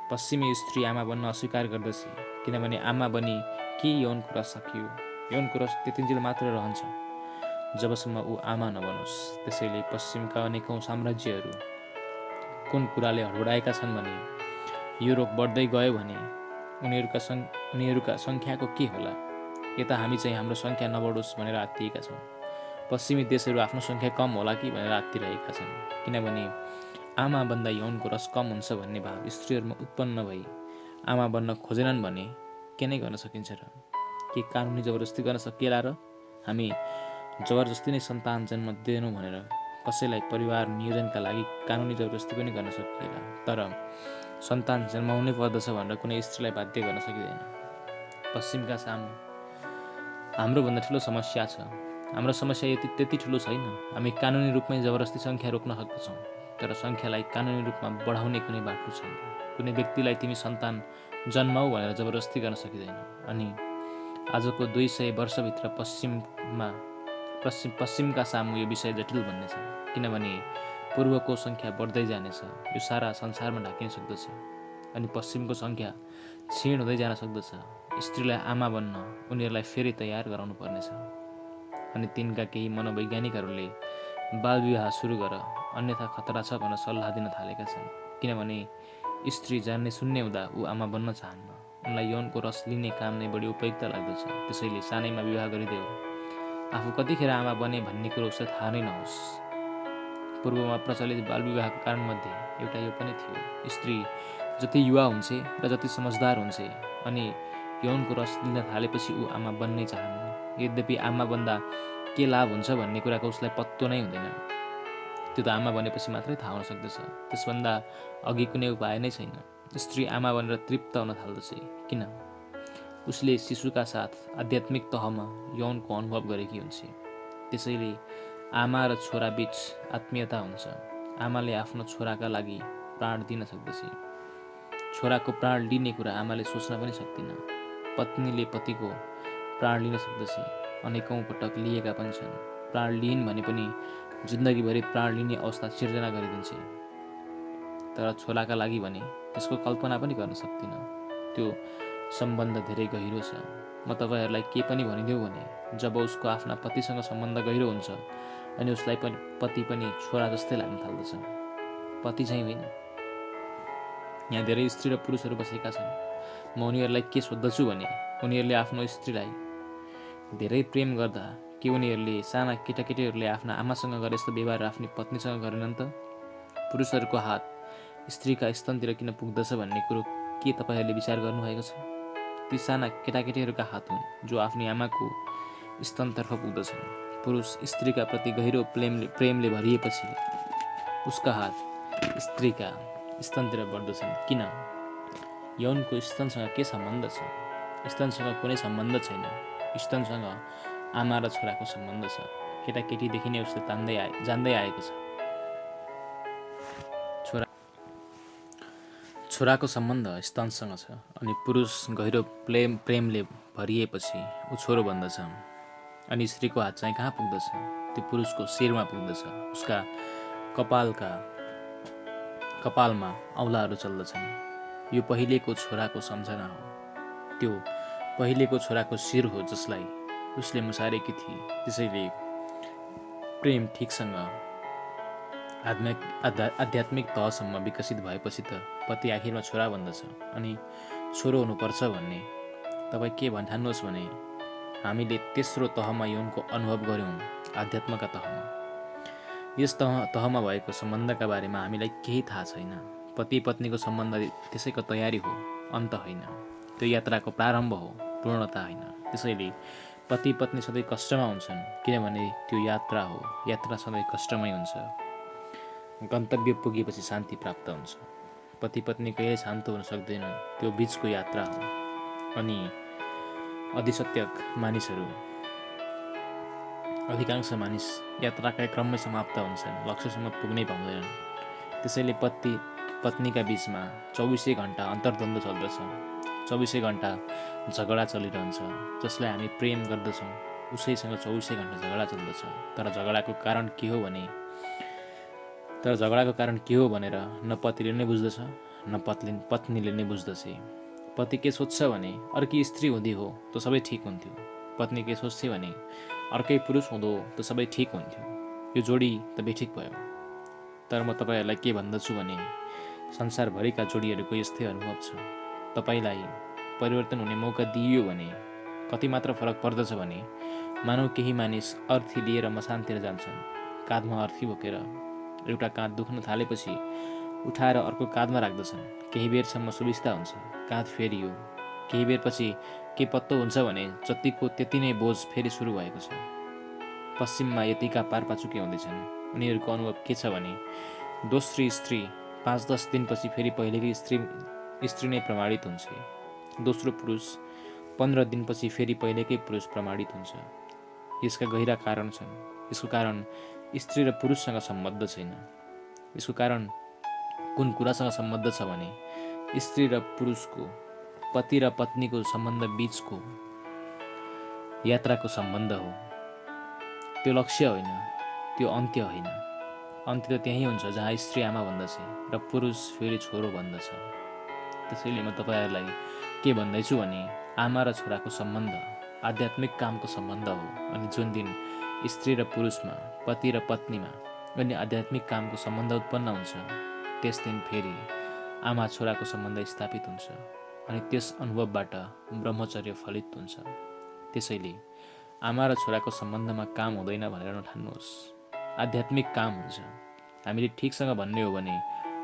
Speaker 1: पश्चिमी स्त्री आमा बन्न अस्वीकार गर्दछ किनभने आमा बनी के यौनको रस सकियो। यौनको रस त्यतिन्जेल मात्र रहन्छ जबसम्म ऊ आमा नबनोस्। त्यसैले पश्चिमका अनेकौँ साम्राज्यहरू कुन कुराले हडबडाएका छन् भने यो रोग बढ्दै गयो भने उनीहरूका सङ्ख्याको के होला, यता हामी चाहिँ हाम्रो सङ्ख्या नबढोस् भनेर आत्तिएका छौँ। पश्चिमी देशहरू आफ्नो सङ्ख्या कम होला कि भनेर आत्तिरहेका छन् किनभने आमा बन्दा यौनको रस कम हुन्छ भन्ने भाव स्त्रीहरूमा उत्पन्न भई आमा बन्न खोजेनन् भने के नै गर्न सकिन्छ र? के कानुनी जबरजस्ती गर्न सकिएला र? हामी जबरजस्ती नै सन्तान जन्म दिएनौँ भनेर कसैलाई परिवार नियोजनका लागि कानुनी जबरजस्ती पनि गर्न सकिएला, तर सन्तान जन्माउनै पर्दछ भनेर कुनै स्त्रीलाई बाध्य गर्न सकिँदैन। पश्चिमका सामु हाम्रोभन्दा ठुलो समस्या छ। हाम्रो समस्या त्यति ठुलो छैन। हामी कानुनी रूपमै जबरजस्ती सङ्ख्या रोक्न सक्दछौँ, तर सङ्ख्यालाई कानुनी रूपमा बढाउने कुनै बाटो छैन। कुनै व्यक्तिलाई तिमी सन्तान जन्माऊ भनेर जबरजस्ती गर्न सकिँदैन। अनि आजको 200 वर्षभित्र पश्चिमका सामु यो विषय जटिल बन्नेछ किनभने पूर्वको सङ्ख्या बढ्दै जानेछ। यो सारा संसारमा ढाकिन सक्दछ अनि पश्चिमको सङ्ख्या क्षीण हुँदै जान सक्दछ। स्त्रीलाई आमा बन्न उनीहरूलाई फेरि तयार गराउनु पर्नेछ। अनि तिनका केही मनोवैज्ञानिकहरूले बाल विवाह सुरु गर, अन्यथा खतरा छ भनेर सल्लाह दिन थालेका छन् किनभने स्त्री जान्ने सुन्ने हुँदा ऊ आमा बन्न चाहन्न। उनलाई यौनको रस लिने काम नै बढी उपयुक्त लाग्दछ। त्यसैले सानैमा विवाह गरिदेऊ। आफू कतिखेर आमा बने भन्ने कुरो उसलाई थाहा नै नहोस्। पूर्वमा प्रचलित बाल विवाहको कारणमध्ये एउटा यो पनि थियो। स्त्री जति युवा हुन्छ र जति समझदार हुन्छ अनि यौनको रस लिन थालेपछि ऊ आमा बन्नै चाहन्न। यद्यपि आमा बन्दा के लाभ हुन्छ भन्ने कुराको उसलाई पत्तो नै हुँदैन। त्यो त आमा बनेपछि मात्रै थाहा हुन सक्दछ। त्यसभन्दा अघि कुनै उपाय नै छैन। स्त्री आमा बनेर तृप्त हुन थाल्दछ। किन? उसले शिशुका साथ आध्यात्मिक तहमा यौनको अनुभव गरेकी हुन्छ। त्यसैले आमा र छोरा बीच आत्मीयता हुन्छ। आमाले आफ्नो छोराका लागि प्राण दिन सक्दछ। छोराको प्राण लिने कुरा आमाले सोच्न पनि सक्दिन। पत्नीले पतिको प्राण लिन सक्दछ। अनेकौँ पटक लिएका पनि छन्। प्राण लिइन् भने पनि जिन्दगीभरि प्राण लिने अवस्था सिर्जना गरिदिन्छ। तर छोराका लागि भने त्यसको कल्पना पनि गर्न सक्दिन। त्यो सम्बन्ध धेरै गहिरो छ। म तपाईँहरूलाई के पनि भनिदेऊ भने जब उसको आफ्ना पतिसँग सम्बन्ध गहिरो हुन्छ अनि उसलाई पति पनि छोरा जस्तै लाग्न थाल्दछ, पति चाहिँ होइन। यहाँ धेरै स्त्री र पुरुषहरू बसेका छन्। म उनीहरूलाई के सोध्दछु भने उनीहरूले आफ्नो स्त्रीलाई धेरै प्रेम गर्दा के उनीहरूले साना केटाकेटीहरूले आफ्ना आमासँग गरे जस्तो व्यवहार आफ्नी पत्नीसँग गरेनन् त? पुरुषहरूको हात स्त्रीका स्तनतिर किन पुग्दछ भन्ने कुरो के तपाईँहरूले विचार गर्नुभएको छ? ती साना केटाकेटीहरूका हात हुन् जो आफ्नी आमाको स्तनतर्फ पुग्दछन्। पुरुष स्त्रीका प्रति गहिरो प्रेमले भरिएपछि उसका हात स्त्रीका स्तनतिर बढ्दछन्। किन? यौनको स्तनसँग के सम्बन्ध छ? स्तनसँग कुनै सम्बन्ध छैन। स्तनसँग आमा र छोराको सम्बन्ध छ। केटाकेटीदेखि नै उसले जान्दै आएको छ। छोराको सम्बन्ध स्तनसँग छ अनि पुरुष गहिरो प्रेमले भरिएपछि ऊ छोरो बन्दछ। अनि स्त्रीको हात चाहिँ कहाँ पुग्दछ? त्यो पुरुषको शिरमा पुग्दछ। उसका कपालमा औँलाहरू चल्दछन्। यो पहिलेको छोराको सम्झना हो। त्यो पहिलेको छोराको शिर हो जसलाई उसले मुसारेकी थिए। त्यसैले प्रेम ठिकसँग आध्यात्मिक तहसम्म विकसित भएपछि त पति आखिरमा छोरा बन्दछ अनि छोरो हुनुपर्छ भन्ने तपाईँ के भन्ठान्नुहोस् भने हामीले तेस्रो तहमा यौनको अनुभव गऱ्यौँ, आध्यात्मका तहमा। यस तहमा भएको सम्बन्धका बारेमा हामीलाई केही थाहा छैन। पति पत्नीको सम्बन्ध त्यसैको तयारी हो, अन्त होइन। त्यो यात्राको प्रारम्भ हो, पूर्णता होइन। त्यसैले पति पत्नी सधैँ कष्टमा हुन्छन् किनभने त्यो यात्रा हो। यात्रा सधैँ कष्टमै हुन्छ। गन्तव्य पुगेपछि शान्ति प्राप्त हुन्छ। पति पत्नी कहिले शान्त हुन सक्दैनन्। त्यो बिचको यात्रा हो। अनि अधिकांश मानिस यात्राकै क्रममै समाप्त हुन्छन्, लक्ष्यसम्म पुग्नै पाउँदैनन्। त्यसैले पति पत्नीका बिचमा 24 घण्टा अन्तर्द्वन्द्व चल्दछ। 24 घण्टा झगडा चलिरहन्छ। जसलाई हामी प्रेम गर्दछौँ उसैसँग 24 घण्टा झगडा चल्दछ। तर झगडाको कारण के हो भनेर न पतिले नै बुझ्दछ न पत्नीले नै बुझ्दछ। पति के सोच्छ भने अर्कै स्त्री हुँदी हो त सबै ठिक हुन्थ्यो। पत्नी के सोच्छ भने अर्कै पुरुष हुँदो त सबै ठिक हुन्थ्यो। यो जोडी त बेठिक भयो। तर म तपाईँहरूलाई के भन्दछु भने संसारभरिका जोडीहरूको यस्तै अनुभव छ। तपाईँलाई परिवर्तन हुने मौका दिइयो भने कति मात्र फरक पर्दछ भने मानव केही मानिस अर्थी लिएर मसानतिर जान्छन्। काँधमा अर्थी बोकेर एउटा काँध दुख्न थालेपछि उठाएर अर्को काँधमा राख्दछन्। केही बेरसम्म सुविस्ता हुन्छ, काँध फेरियो। केही बेरपछि के पत्तो हुन्छ भने जतिको त्यति नै बोझ फेरि सुरु भएको छ। पश्चिममा यतिका पारपाचुके हुँदैछन्। उनीहरूको अनुभव के छ भने दोस्रो स्त्री 5-10 दिनपछि फेरि पहिलेकै स्त्री नै प्रमाणित हुन्छ। दोस्रो पुरुष 15 दिनपछि फेरि पहिलेकै पुरुष प्रमाणित हुन्छ। यसका गहिरा कारण छन्। यसको कारण स्त्री र पुरुषसँग सम्बन्ध छैन। यसको कारण कुन कुरासँग सम्बन्ध छ भने स्त्री र पुरुषको, पति र पत्नीको सम्बन्ध बीचको यात्राको सम्बन्ध हो। त्यो लक्ष्य होइन, त्यो अन्त्य होइन। अन्त्य त त्यही हुन्छ जहाँ स्त्री आमा भन्दछ र पुरुष फेरि छोरो भन्दछ। त्यसैले म तपाईँहरूलाई के भन्दैछु भने आमा र छोराको सम्बन्ध आध्यात्मिक कामको सम्बन्ध हो। अनि जुन दिन स्त्री र पुरुषमा, पति र पत्नीमा अनि आध्यात्मिक कामको सम्बन्ध उत्पन्न हुन्छ त्यस दिन फेरि आमा छोराको सम्बन्ध स्थापित हुन्छ अनि त्यस अनुभवबाट ब्रह्मचर्य फलित हुन्छ। त्यसैले आमा र छोराको सम्बन्धमा काम हुँदैन भनेर नठान्नुहोस्। आध्यात्मिक काम हुन्छ। हामीले ठिकसँग भन्ने हो भने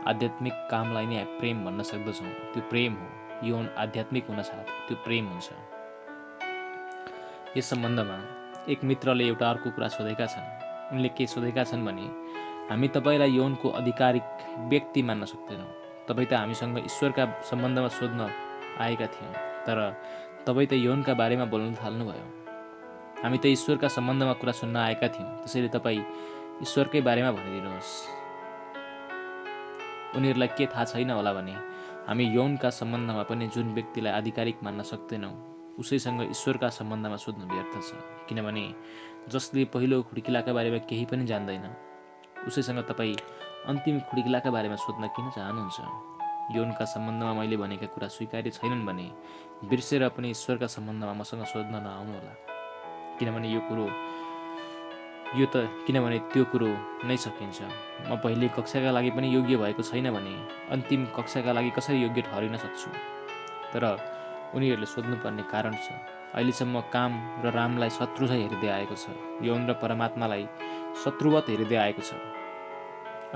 Speaker 1: आध्यात्मिक कामलाई नै प्रेम भन्न सक्दछौँ। त्यो प्रेम हो। यौन आध्यात्मिक हुनसाथ त्यो प्रेम हुन्छ। यस सम्बन्धमा एक मित्रले एउटा अर्को कुरा सोधेका छन्। उनले के सोधेका छन् भने हामी तपाईँलाई यौनको आधिकारिक व्यक्ति मान्न सक्दैनौँ। तपाईँ त हामीसँग ईश्वरका सम्बन्धमा सोध्न आएका थियौँ, तर तपाईँ त यौनका बारेमा बोल्न थाल्नुभयो। हामी त ईश्वरका सम्बन्धमा कुरा सुन्न आएका थियौँ, त्यसैले तपाईँ ईश्वरकै बारेमा भनिदिनुहोस्। उनीहरूलाई के थाहा छैन होला भने हामी यौनका सम्बन्धमा पनि जुन व्यक्तिलाई आधिकारिक मान्न सक्दैनौँ उसैसँग ईश्वरका सम्बन्धमा सोध्नु व्यर्थ छ। किनभने जसले पहिलो खुड्किलाका बारेमा केही पनि जान्दैन उसैसँग तपाईँ अन्तिम खुड्किलाका बारेमा सोध्न किन चाहनुहुन्छ? यौनका सम्बन्धमा मैले भनेका कुरा स्वीकार्य छैनन् भने बिर्सेर पनि ईश्वरका सम्बन्धमा मसँग सोध्न नआउनुहोला। किनभने त्यो कुरो नै सकिन्छ। म पहिले कक्षाका लागि पनि योग्य भएको छैन भने अन्तिम कक्षाका लागि कसरी योग्य ठहरिन सक्छु? तर उनीहरूले सोध्नुपर्ने कारण छ। अहिलेसम्म काम र रामलाई शत्रु झैँ हेर्दै आएको छ, यौन र परमात्मालाई शत्रुवत हेर्दै आएको छ।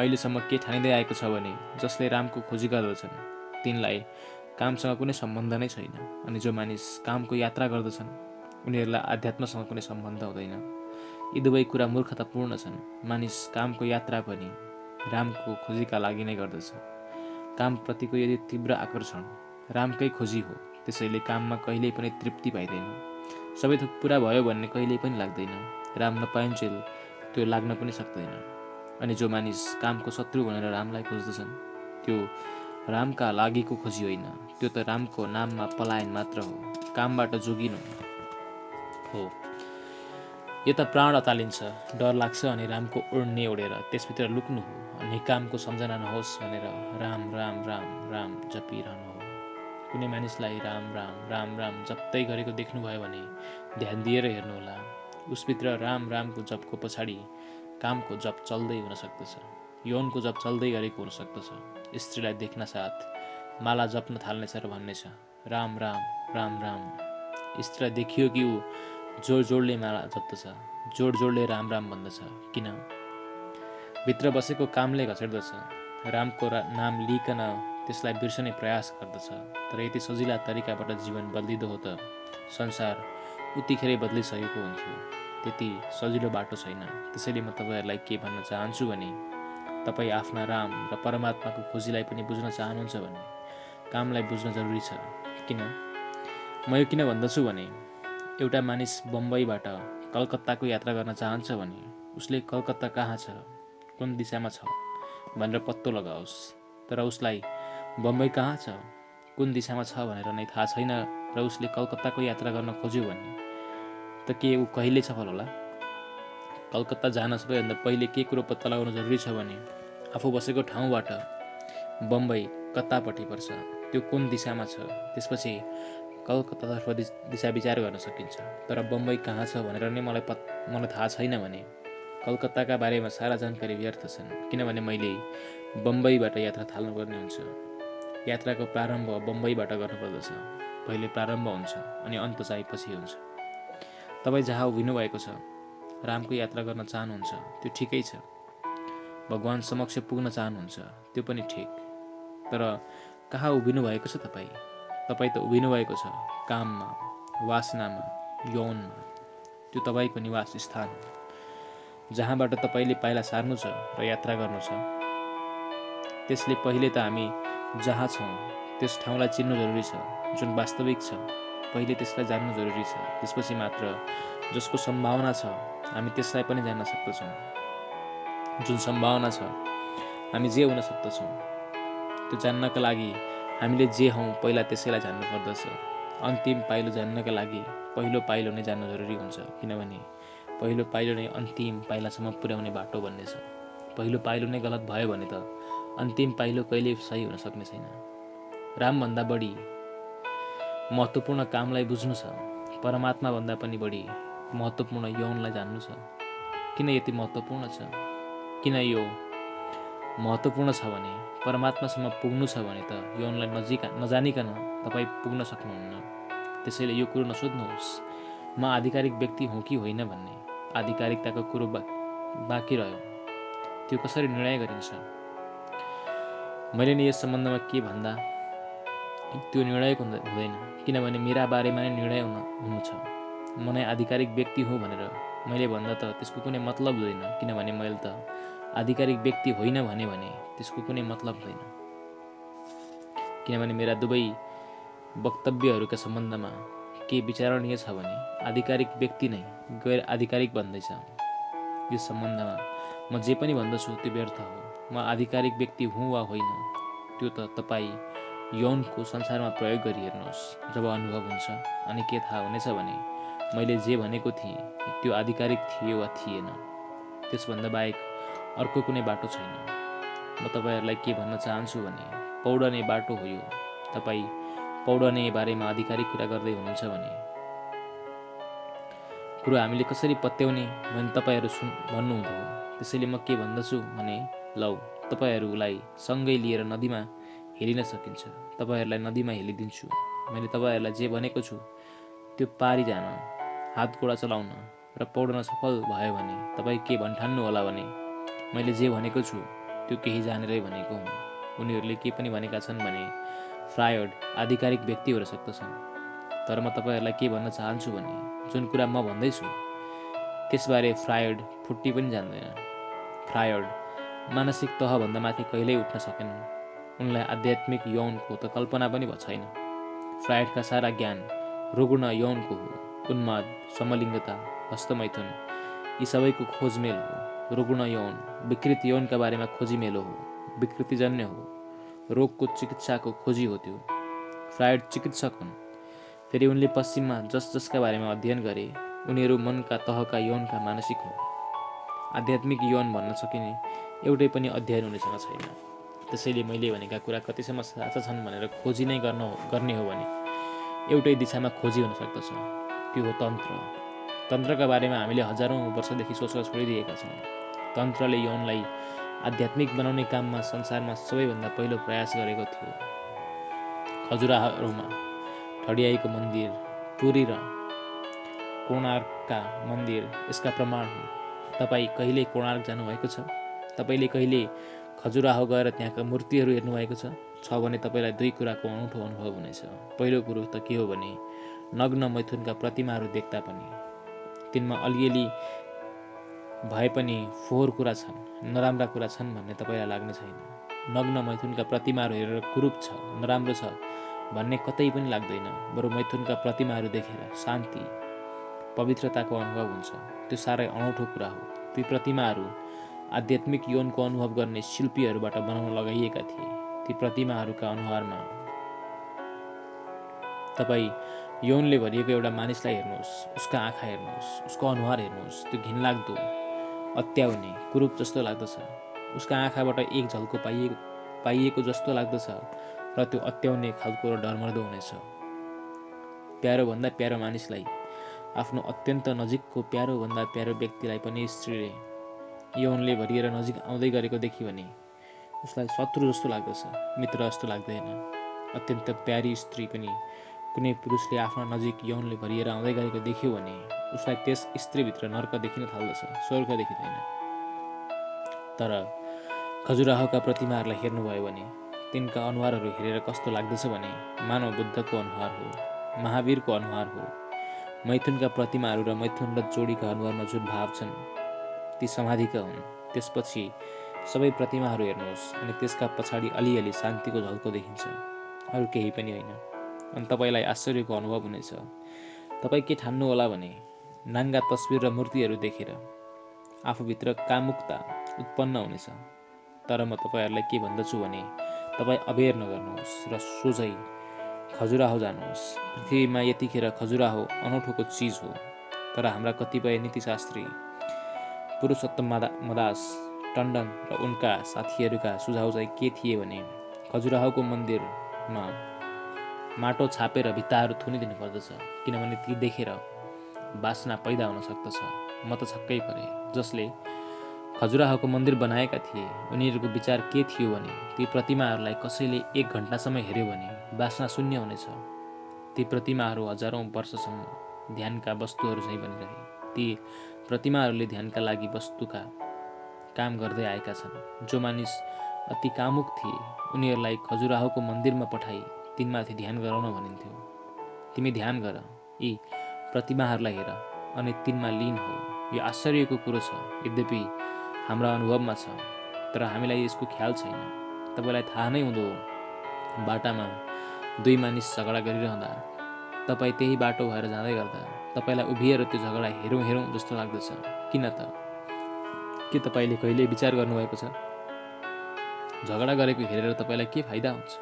Speaker 1: अहिलेसम्म के ठानिँदै आएको छ भने जसले रामको खोजी गर्दछन् तिनलाई कामसँग कुनै सम्बन्ध नै छैन, अनि जो मानिस कामको यात्रा गर्दछन् उनीहरूलाई आध्यात्मसँग कुनै सम्बन्ध हुँदैन। यी दुवै कुरा मूर्खतापूर्ण छन्। मानिस कामको यात्रा पनि रामको खोजीका लागि नै गर्दछ। कामप्रतिको यदि तीव्र आकर्षण रामकै खोजी हो, त्यसैले काममा कहिल्यै पनि तृप्ति पाइँदैन। सबै थोक पुरा भयो भन्ने कहिल्यै पनि लाग्दैन। राम नपाइन्जेल त्यो लाग्न पनि सक्दैन। अनि जो मानिस कामको शत्रु भनेर रामलाई खोज्दछन् त्यो रामका लागिको खोजी होइन, त्यो त रामको नाममा पलायन मात्र हो, कामबाट जोगिनु हो। यता प्राण अतालिन्छ, डर लाग्छ अनि रामको ओढ्ने ओढेर त्यसभित्र लुक्नु हो, अनि कामको सम्झना नहोस् भनेर राम राम राम राम जपिरहनु हो। कुनै मानिसलाई राम राम राम राम जप्दै गरेको देख्नुभयो भने ध्यान दिएर हेर्नुहोला। उसभित्र राम रामको जपको पछाडि कामको जप चल्दै हुन सक्दछ, यौनको जप चल्दै गरेको हुन सक्दछ। स्त्रीलाई देख्न साथ माला जप्न थाल्नेछ र भन्नेछ राम राम राम राम। स्त्रीलाई देखियो कि ऊ जोड जोडले माला जप्दछ, जोड जोडले राम राम भन्दछ। किन? भित्र बसेको कामले घचेट्दछ। रामको नाम लिइकन त्यसलाई बिर्सने प्रयास गर्दछ। तर यति सजिला तरिकाबाट जीवन बदलिँदो हो त संसार उतिखेरै बदलिसकेको हुन्थ्यो। त्यति सजिलो बाटो छैन। त्यसैले म तपाईँहरूलाई के भन्न चाहन्छु भने तपाईँ आफ्ना राम र परमात्माको खोजीलाई पनि बुझ्न चाहनुहुन्छ भने कामलाई बुझ्न जरुरी छ। किन? म यो किन भन्दछु भने एउटा मानिस बम्बईबाट कलकत्ताको यात्रा गर्न चाहन्छ भने उसले कलकत्ता कहाँ छ, कुन दिशामा छ भनेर पत्तो लगाओस्। तर उसलाई बम्बई कहाँ छ, कुन दिशामा छ भनेर नै थाहा छैन र उसले कलकत्ताको यात्रा गर्न खोज्यो भने त के ऊ कहिले सफल होला? कलकत्ता जान सबैभन्दा पहिले के कुरो पत्ता लगाउनु जरुरी छ भने आफू बसेको ठाउँबाट बम्बई कतापट्टि पर्छ, त्यो कुन दिशामा छ। त्यसपछि कलकत्तातर्फ दिशा विचार गर्न सकिन्छ। तर बम्बई कहाँ छ भनेर नै मलाई थाहा छैन भने कलकत्ताका बारेमा सारा जानकारी व्यर्थ छन्। किनभने मैले बम्बईबाट यात्रा थाल्नुपर्ने हुन्छ। यात्राको प्रारम्भ बम्बईबाट गर्नुपर्दछ। पहिले प्रारम्भ हुन्छ अनि अन्त चाहिँ पछि हुन्छ। तपाईँ जहाँ उभिनु भएको छ, रामको यात्रा गर्न चाहनुहुन्छ, त्यो ठिकै छ। भगवान समक्ष पुग्न चाहनुहुन्छ, त्यो पनि ठिक। तर कहाँ उभिनु भएको छ तपाईँ? तपाईँ त उभिनु भएको छ काममा, वासनामा, यौनमा। त्यो तपाईँको निवास स्थान हो, जहाँबाट तपाईँले पाइला सार्नु छ र यात्रा गर्नु छ। त्यसले पहिले त हामी जहाँ छौँ त्यस ठाउँलाई चिन्नु जरुरी छ, जुन वास्तविक छ। पहिले त्यसलाई जान्नु जरुरी छ। त्यसपछि मात्र जसको सम्भावना छ हामी त्यसलाई पनि जान्न सक्दछौँ। जुन सम्भावना छ हामी जे हुन सक्दछौँ त्यो जान्नका लागि हामीले जे हौँ पहिला त्यसैलाई जान्नु पर्दछ। अन्तिम पाइलो जान्नका लागि पहिलो पाइलो नै जान्नु जरुरी हुन्छ। किनभने पहिलो पाइलो नै अन्तिम पाइलासम्म पुर्याउने बाटो भन्ने छ। पहिलो पाइलो नै गलत भयो भने त अन्तिम पाइलो कहिल्यै सही हुन सक्ने छैन। रामभन्दा बढी महत्त्वपूर्ण कामलाई बुझ्नु छ, परमात्माभन्दा पनि बढी महत्त्वपूर्ण यौनलाई जान्नु छ। किन यति महत्त्वपूर्ण छ? किन यो महत्त्वपूर्ण छ भने परमात्मासम्म पुग्नु छ भने त यौनलाई नजानिकन तपाईँ पुग्न सक्नुहुन्न। त्यसैले यो कुरो नसोध्नुहोस् म आधिकारिक व्यक्ति हुँ कि होइन भन्ने। आधिकारिकताको कुरो बाँकी रह्यो, त्यो कसरी निर्णय गरिन्छ? मैले नि यस सम्बन्धमा के भन्दा त्यो निर्णय हुँदैन। किनभने मेरा बारेमा नै निर्णय हुनु छ। म नै आधिकारिक व्यक्ति हुँ भनेर मैले भन्दा त त्यसको कुनै मतलब हुँदैन। किनभने मैले त आधिकारिक व्यक्ति होइन भने त्यसको कुनै मतलब छैन। किनभने मेरा दुवै वक्तव्यहरूका सम्बन्धमा के विचारणीय छ भने आधिकारिक व्यक्ति नै गैर आधिकारिक भन्दैछ। यस सम्बन्धमा म जे पनि भन्दछु त्यो व्यर्थ हो। म आधिकारिक व्यक्ति हुँ वा होइन त्यो त तपाईँ यौनको संसारमा प्रयोग गरी हेर्नुहोस्। जब अनुभव हुन्छ अनि के थाहा हुनेछ भने मैले जे भनेको थिएँ त्यो आधिकारिक थियो वा थिएन। त्यसभन्दा बाहेक अर्को कुनै बाटो छैन। म तपाईँहरूलाई के भन्न चाहन्छु भने पौडने बाटो हो यो। तपाईँ पौडने बारेमा आधिकारिक कुरा गर्दै हुनुहुन्छ भने कुरो हामीले कसरी पत्याउने भने तपाईँहरू भन्नुहुँदो हो। त्यसैले म के भन्दछु भने लौ तपाईँहरूलाई सँगै लिएर नदीमा हेलिन सकिन्छ। तपाईँहरूलाई नदीमा हेलिदिन्छु। मैले तपाईँहरूलाई जे भनेको छु त्यो पारी जान, हात गोडा चलाउन र पौड्न सफल भयो भने तपाईँ के भन्ठान्नु होला भने मैले जे भनेको छु त्यो केही जानेरै भनेको हुँ। उनीहरूले के पनि भनेका छन् भने फ्रायड आधिकारिक व्यक्ति हुन सक्दछन्। तर म तपाईँहरूलाई के भन्न चाहन्छु भने जुन कुरा म भन्दैछु त्यसबारे फ्रायड फुट्टी पनि जान्दैन। फ्रायड मानसिक तहभन्दा माथि कहिल्यै उठ्न सकेनन्। उनलाई आध्यात्मिक यौनको त कल्पना पनि छैन। फ्रायडका सारा ज्ञान रुग्ण यौनको हो। उन्माद, समलिङ्गता, हस्तमैथुन यी सबैको खोजमेल हो। रुग्ण यौन विकृत यौनका बारेमा खोजिमेलो हो, विकृतिजन्य हो, रोगको चिकित्साको खोजी हो त्यो। फ्रायड चिकित्सक हुन्। फेरि उनले पश्चिममा जसका बारेमा अध्ययन गरे उनीहरू मनका तहका यौनका मानसिक हो। आध्यात्मिक यौन भन्न सकिने एउटै पनि अध्ययन हुनेसँग छैन। त्यसैले मैले भनेका कुरा कतिसम्म साँचा छन् भनेर खोजी नै गर्ने हो भने एउटै दिशामा खोजी हुन सक्दछ। त्यो हो तन्त्र। तन्त्रका बारेमा हामीले हजारौँ वर्षदेखि सोच्न छोडिदिएका छौँ। तन्त्रले यौनलाई आध्यात्मिक बनाउने काममा संसारमा सबैभन्दा पहिलो प्रयास गरेको थियो। खजुराहोमा ठडियाईको मन्दिर, पुरी र कोणार्कका मन्दिर यसका प्रमाण हो। तपाईँ कहिले कोणार्क जानुभएको छ? तपाईँले कहिले खजुराहो गएर त्यहाँका मूर्तिहरू हेर्नुभएको छ भने तपाईँलाई दुई कुराको अनौठो अनुभव हुनेछ। पहिलो कुरो त के हो भने नग्न मैथुनका प्रतिमाहरू देख्दा पनि तिनमा अलिअलि भए पनि फोहोर कुरा छन्, नराम्रा कुरा छन् भन्ने तपाईँलाई लाग्ने छैन। नग्न मैथुनका प्रतिमाहरू हेरेर कुरूप छ, नराम्रो छ भन्ने कतै पनि लाग्दैन। बरु मैथुनका प्रतिमाहरू देखेर शान्ति, पवित्रताको अनुभव हुन्छ। त्यो साह्रै अनौठो कुरा हो। ती प्रतिमाहरू आध्यात्मिक यौनको अनुभव गर्ने शिल्पीहरूबाट बनाउन लगाइएका थिए। ती प्रतिमाहरूका अनुहारमा तपाईँ यौनले भरिएको एउटा मानिसलाई हेर्नुहोस्, उसका आँखा हेर्नुहोस्, उसको अनुहार हेर्नुहोस्। त्यो घिनलाग्दो, अत्याउने, कुरूप जस्तो लाग्दछ। उसका आँखाबाट एक झल्को पाइएको जस्तो लाग्दछ र त्यो अत्याउने खालको र डरमर्दो हुनेछ। प्यारोभन्दा प्यारो मानिसलाई, आफ्नो अत्यन्त नजिकको प्यारोभन्दा प्यारो व्यक्तिलाई पनि स्त्रीले यौनले भरिएर नजिक आउँदै गरेको देखि भने उसलाई शत्रु जस्तो लाग्दछ, मित्र जस्तो लाग्दैन। अत्यन्त प्यारी स्त्री पनि कुनै पुरुषले आफ्ना नजिक यौनले भरिएर आउँदै गरेको देख्यो भने उसलाई त्यस स्त्रीभित्र नर्क देखिन थाल्दछ, स्वर्ग देखिँदैन। तर खजुराहोका प्रतिमाहरूलाई हेर्नुभयो भने तिनका अनुहारहरू हेरेर कस्तो लाग्दछ भने मानव बुद्धको अनुहार हो, महावीरको अनुहार हो। मैथुनका प्रतिमाहरू र मैथुन र जोडीका अनुहारमा जुन भाव छन् ती समाधिका हुन्। त्यसपछि सबै प्रतिमाहरू हेर्नुहोस् अनि त्यसका पछाडि अलिअलि शान्तिको झल्को देखिन्छ, अरू केही पनि होइन। अनि तपाईँलाई आश्चर्यको अनुभव हुनेछ। तपाईँ के ठान्नु होला भने नाङ्गा तस्बिर र मूर्तिहरू देखेर आफूभित्र कामुकता उत्पन्न हुनेछ। तर म तपाईँहरूलाई के भन्दछु भने तपाईँ अबेर नगर्नुहोस् र सोझै खजुराहो जानुहोस्। पृथ्वीमा यतिखेर खजुराहो अनौठोको चिज हो। तर हाम्रा कतिपय नीतिशास्त्री पुरुषोत्तम मदास टन्डन र उनका साथीहरूका सुझाव चाहिँ के थिए भने खजुराहोको मन्दिरमा माटो छापेर भित्ताहरू थुनिदिनु पर्दछ, किनभने ती देखेर वासना पैदा हुन सक्दछ। म त छक्कै परेँ। जसले खजुराहोको मन्दिर बनाएका थिए उनीहरूको विचार के थियो भने ती प्रतिमाहरूलाई कसैले 1 घन्टासम्म हेऱ्यो भने वासना शून्य हुनेछ। ती प्रतिमाहरू हजारौँ वर्षसम्म ध्यानका वस्तुहरू चाहिँ बनिरहे। ती प्रतिमाहरूले ध्यानका लागि वस्तुका काम गर्दै आएका छन्। जो मानिस अति कामुक थिए उनीहरूलाई खजुराहोको मन्दिरमा पठाई तिनमाथि ध्यान गराउन भनिन्थ्यो। तिमी ध्यान गर, यी प्रतिमाहरूलाई हेर अनि तिनमा लीन हो। यो आश्चर्यको कुरो छ। यद्यपि हाम्रा अनुभवमा छ, तर हामीलाई यसको ख्याल छैन। तपाईँलाई थाहा नै हुँदो बाटामा दुई मानिस झगडा गरिरहँदा तपाईँ त्यही बाटो भएर जाँदै गर्दा तपाईँलाई उभिएर त्यो झगडा हेरौँ हेरौँ जस्तो लाग्दछ। किन त? के तपाईँले कहिले विचार गर्नुभएको छ? झगडा गरेको हेरेर तपाईँलाई के फाइदा हुन्छ?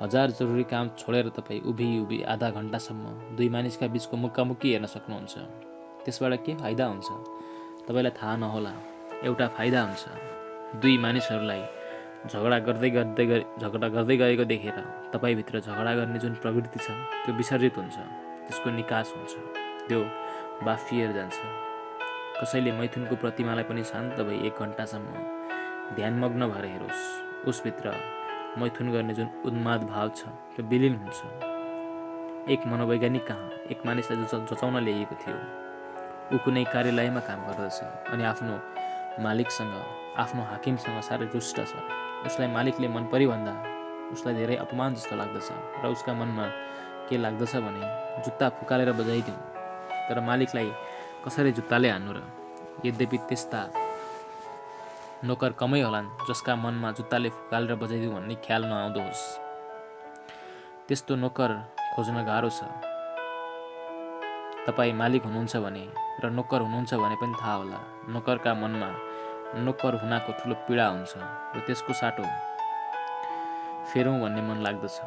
Speaker 1: हजार जरुरी काम छोडेर तपाईँ उभि आधा घन्टासम्म दुई मानिसका बिचको मुक्कामुक्की हेर्न सक्नुहुन्छ। त्यसबाट के फाइदा हुन्छ? तपाईँलाई थाहा नहोला, एउटा फाइदा हुन्छ। दुई मानिसहरूलाई झगडा गर्दै गरेको देखेर तपाईँभित्र झगडा गर्ने जुन प्रवृत्ति छ त्यो विसर्जित हुन्छ, त्यसको निकास हुन्छ, त्यो बाफिएर जान्छ। कसैले मैथुनको प्रतिमालाई पनि शान्त भई 1 घन्टासम्म ध्यानमग्न भएर हेरोस्, उसभित्र मैथुन गर्ने जुन उन्माद भाव छ त्यो विलीन हुन्छ। एक मनोवैज्ञानिक कहाँ एक मानिसलाई जचाउन ल्याइएको थियो। ऊ कुनै कार्यालयमा काम गर्दछ अनि आफ्नो मालिकसँग, आफ्नो हाकिमसँग साह्रै रुष्ट छ। उसलाई मालिकले मन परिभन्दा उसलाई धेरै अपमान जस्तो लाग्दछ र उसका मनमा के लाग्दछ भने जुत्ता फुकालेर बजाइदिउँ, तर मालिकलाई कसरी जुत्ताले हान्नु र? यद्यपि त्यस्ता नोकर कमै होलान् जसका मनमा जुत्ताले फुकालेर बजाइदिउँ भन्ने ख्याल नआउँदो होस्। त्यस्तो नोकर खोज्न गाह्रो छ। तपाईँ मालिक हुनुहुन्छ भने र नोकर हुनुहुन्छ भने पनि थाहा होला, नोकरका मनमा नोकर हुनाको ठुलो पीडा हुन्छ र त्यसको साटो फेरौँ भन्ने मन लाग्दछ।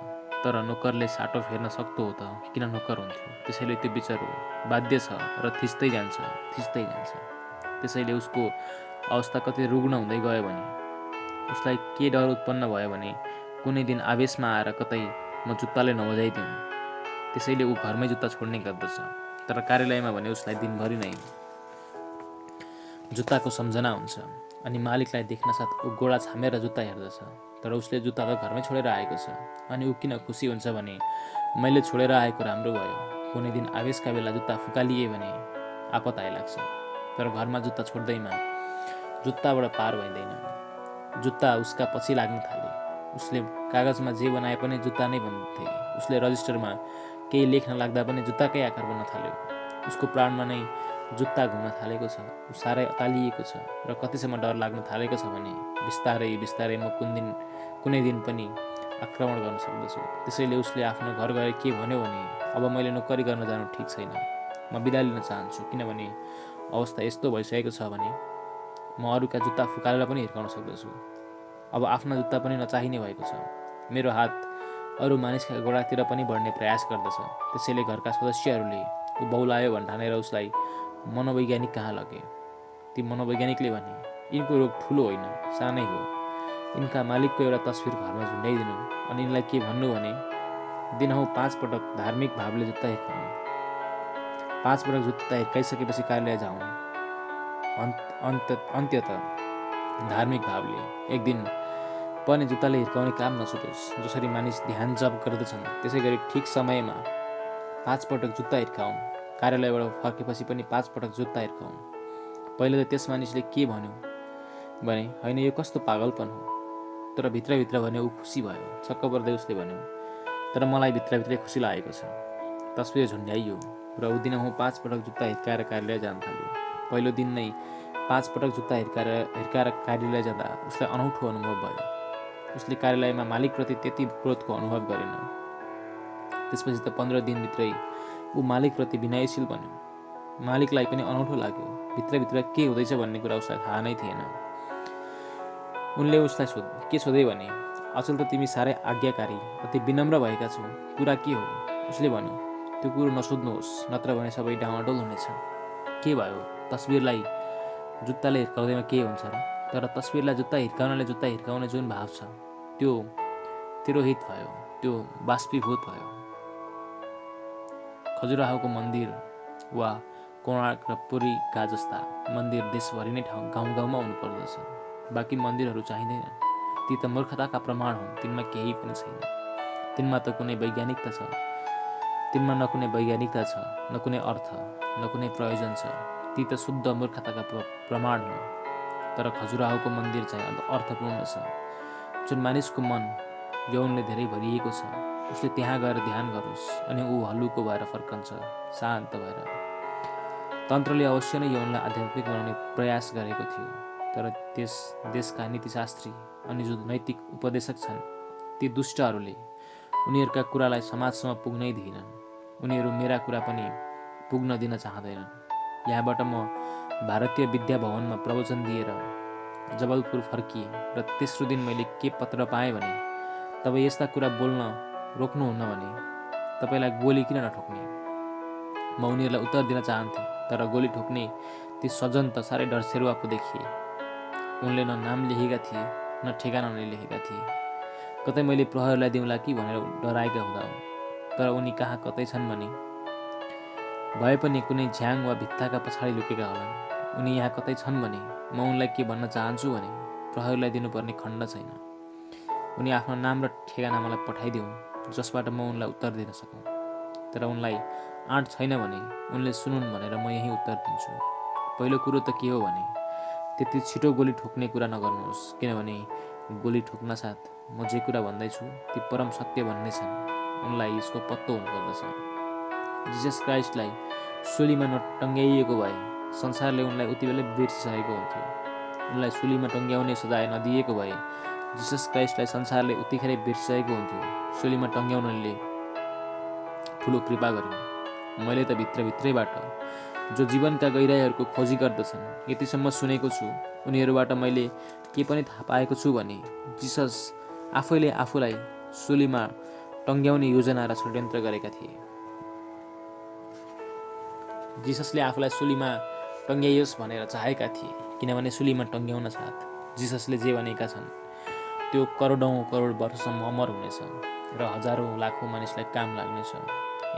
Speaker 1: तर नोकरले साटो फेर्न सक्दो हो त किन नोकर हुन्थ्यो? त्यसैले त्यो बिचरो बाध्य छ र थिच्दै जान्छ। त्यसैले उसको अवस्था कति रुग्ण हुँदै गयो भने उसलाई के डर उत्पन्न भयो भने कुनै दिन आवेशमा आएर कतै म जुत्ताले नबजाइदिउँ, त्यसैले ऊ घरमै जुत्ता छोड्ने गर्दछ। तर कार्यालयमा भने उसलाई दिनभरि नै जुत्ताको सम्झना हुन्छ अनि मालिकलाई देख्न साथ ऊ गोडा छामेर जुत्ता हेर्दछ। तर उसले जुत्ता त घरमै छोडेर आएको छ अनि ऊ किन खुसी हुन्छ भने मैले छोडेर आएको राम्रो भयो, कुनै दिन आवेशका बेला जुत्ता फुकालिए भने आपत आइलाग्छ। तर घरमा जुत्ता छोड्दैमा जुत्ताबाट पार भइँदैन। जुत्ता उसका पछि लाग्न थाले। उसले कागजमा जे बनाए पनि जुत्ता नै भन्थे। उसले रजिस्टरमा केही लेख्न लाग्दा पनि जुत्ताकै आकार बन्न थाल्यो। उसको प्राणमा नै जुत्ता घुम्न थालेको छ। ऊ साह्रै अतालिएको छ र कतिसम्म डर लाग्न थालेको छ भने बिस्तारै म कुनै दिन पनि आक्रमण गर्न सक्दछु। त्यसैले उसले आफ्नो घर गएर के भन्यो भने अब मैले नोकरी गर्न जानु ठिक छैन, म बिदा लिन चाहन्छु, किनभने अवस्था यस्तो भइसकेको छ भने म अरूका जुत्ता फुकालेर पनि हिर्काउन सक्दछु। अब आफ्ना जुत्ता पनि नचाहिने भएको छ। मेरो हात अरू मानिसका गोडातिर पनि बढ्ने प्रयास गर्दछ। त्यसैले घरका सदस्यहरूले ऊ बौलायो भन्ठानेर उसलाई मनोवैज्ञानिक कहाँ लगे। ती मनोवैज्ञानिकले भने यिनको रोग ठुलो होइन, सानै हो। यिनका मालिकको एउटा तस्बिर घरमा झुन्ड्याइदिनु अनि यिनलाई के भन्नु भने दिनहुँ 5 पटक धार्मिक भावले जुत्ता हिर्काउनु। 5 पटक जुत्ता हिर्काइसकेपछि कार्यालय जाउँ। अन्त्यत धार्मिक भावले एक दिन पनि जुत्ताले हिर्काउने काम नछुटोस्। जसरी मानिस ध्यान जप गर्दछन् त्यसै गरी ठिक समयमा 5 पटक जुत्ता हिर्काउँ। कार्यालयबाट फर्केपछि पनि 5 पटक जुत्ता हिर्काउँ। पहिले त त्यस मानिसले के भन्यो भने होइन यो कस्तो पागलपन हो, तर भित्रभित्र भने ऊ खुसी भयो। छक्क पर्दै उसले भन्यो तर मलाई भित्रभित्रै खुसी लागेको छ। तस्बिर झुन्ड्याइयो र ऊ दिनहुँ 5 पटक जुत्ता हिर्काएर कार्यालय जान थाल्यो। पहिलो दिन नै 5 पटक जुत्ता हिर्काएर कार्यालय जाँदा उसलाई अनौठो अनुभव भयो। उसले कार्यालयमा मालिकप्रति त्यति क्रोधको अनुभव गरेन। त्यसपछि त 15 दिनभित्रै ऊ मालिकप्रति विनयशील बन्यो। मालिकलाई पनि अनौठो लाग्यो। भित्रभित्र के हुँदैछ भन्ने कुरा उसलाई थाहा नै थिएन। उनले उसलाई के सोधे भने अचल त तिमी साह्रै आज्ञाकारी, अति विनम्र भएका छौ, कुरा के हो? उसले भन्यो त्यो कुरो नसोध्नुहोस्, नत्र भने सबै डामाडोल हुनेछ। के भयो? तस्बिरलाई जुत्ताले हिर्काउँदैमा के हुन्छ र? तर तस्बिरलाई जुत्ता हिर्काउने जुन भाव छ त्यो तिरोहित भयो, त्यो बाष्पीभूत भयो। खजुराहोको मन्दिर वा कोणार्क र पुरीका जस्ता मन्दिर देशभरि नै गाउँ गाउँमा हुनुपर्दछ। बाँकी मन्दिरहरू चाहिँदैनन्। ती त मूर्खताका प्रमाण हुन्। तिनमा केही पनि छैन। तिनमा न कुनै वैज्ञानिकता छ, न कुनै अर्थ, न कुनै प्रयोजन छ। ती त शुद्ध मूर्खताका प्रमाण हुन्। तर खजुराहोको मन्दिर चाहिँ अर्थपूर्ण छ। जुन मानिसको मन यौनले धेरै भरिएको छ उसले त्यहाँ गएर ध्यान गरोस् अनि ऊ हल्लुको भएर फर्कन्छ, शान्त भएर। तन्त्रले अवश्य नै यौनलाई आध्यात्मिक बनाउने प्रयास गरेको थियो, तर तर त्यस देशका नीतिशास्त्री अनि जो नैतिक उपदेशक छन् ती दुष्टहरूले उनीहरूका कुरालाई समाजसम्म पुग्नै दिएनन्। उनीहरू मेरा कुरा पनि पुग्न दिन चाहँदैनन्। यहाँबाट म भारतीय विद्या भवनमा प्रवचन दिएर जबलपुर फर्किएँ र तेस्रो दिन मैले के पत्र पाएँ भने, तपाईँ यस्ता कुरा बोल्न रोक्नुहुन्न भने तपाईँलाई गोली किन नठोक्ने? म उनीहरूलाई उत्तर दिन चाहन्थेँ, तर गोली ठोक्ने ती सज्जन त साह्रै डरसेरुवा पो देखिए। उनले न नाम लेखेका थिए न ठेगाना नै लेखेका थिए। कतै मैले प्रहरीलाई दिउँला कि भनेर डराएका हुँदा हुन्, तर उनी कहाँ कतै छन् भने भए पनि कुनै झ्याङ वा भित्ताका पछाडि लुकेका होलान्। उनी यहाँ कतै छन् भने म उनलाई के भन्न चाहन्छु भने प्रहरीलाई दिनुपर्ने खण्ड छैन। उनी आफ्नो नाम र ठेगाना मलाई पठाइदिउन्, जसबाट म उनलाई उत्तर दिन सकौँ। तर उनलाई आँट छैन भने उनले सुनुन् भनेर म यही उत्तर दिन्छु। पहिलो कुरो त के हो भने त्यति छिटो गोली ठोक्ने कुरा नगर्नुहोस्, किनभने गोली ठोक्न साथ म जे कुरा भन्दैछु ती परम सत्य भन्ने छन्। उनलाई यसको पत्तो हुनुपर्दछ। जिसस क्राइस्टलाई सुलीमा नटङ्ग्याइएको भए संसारले उनलाई उति बेलै बिर्सिसकेको हुन्थ्यो। उनलाई सुलीमा टङ्ग्याउने सजाय नदिएको भए जिसस क्राइस्टलाई संसारले उतिखेरै बिर्सिसकेको हुन्थ्यो। सुलीमा टङ्ग्याउनले ठुलो कृपा गर्यो। मैले त भित्रभित्रैबाट जो जीवनका गहिराइहरूको खोजी गर्दछन् यतिसम्म सुनेको छु, उनीहरूबाट मैले के पनि थाहा पाएको छु भने जिसस आफैले आफूलाई सुलीमा टङ्ग्याउने योजना र षड्यन्त्र गरेका थिए। जिससले आफूलाई सुलीमा टङ्ग्याइयोस् भनेर चाहेका थिए, किनभने सुलीमा टङ्ग्याउन साथ जिससले जे भनेका छन् त्यो करोडौँ करोड वर्षसम्म अमर हुनेछ र हजारौँ लाखौँ मानिसलाई काम लाग्नेछ।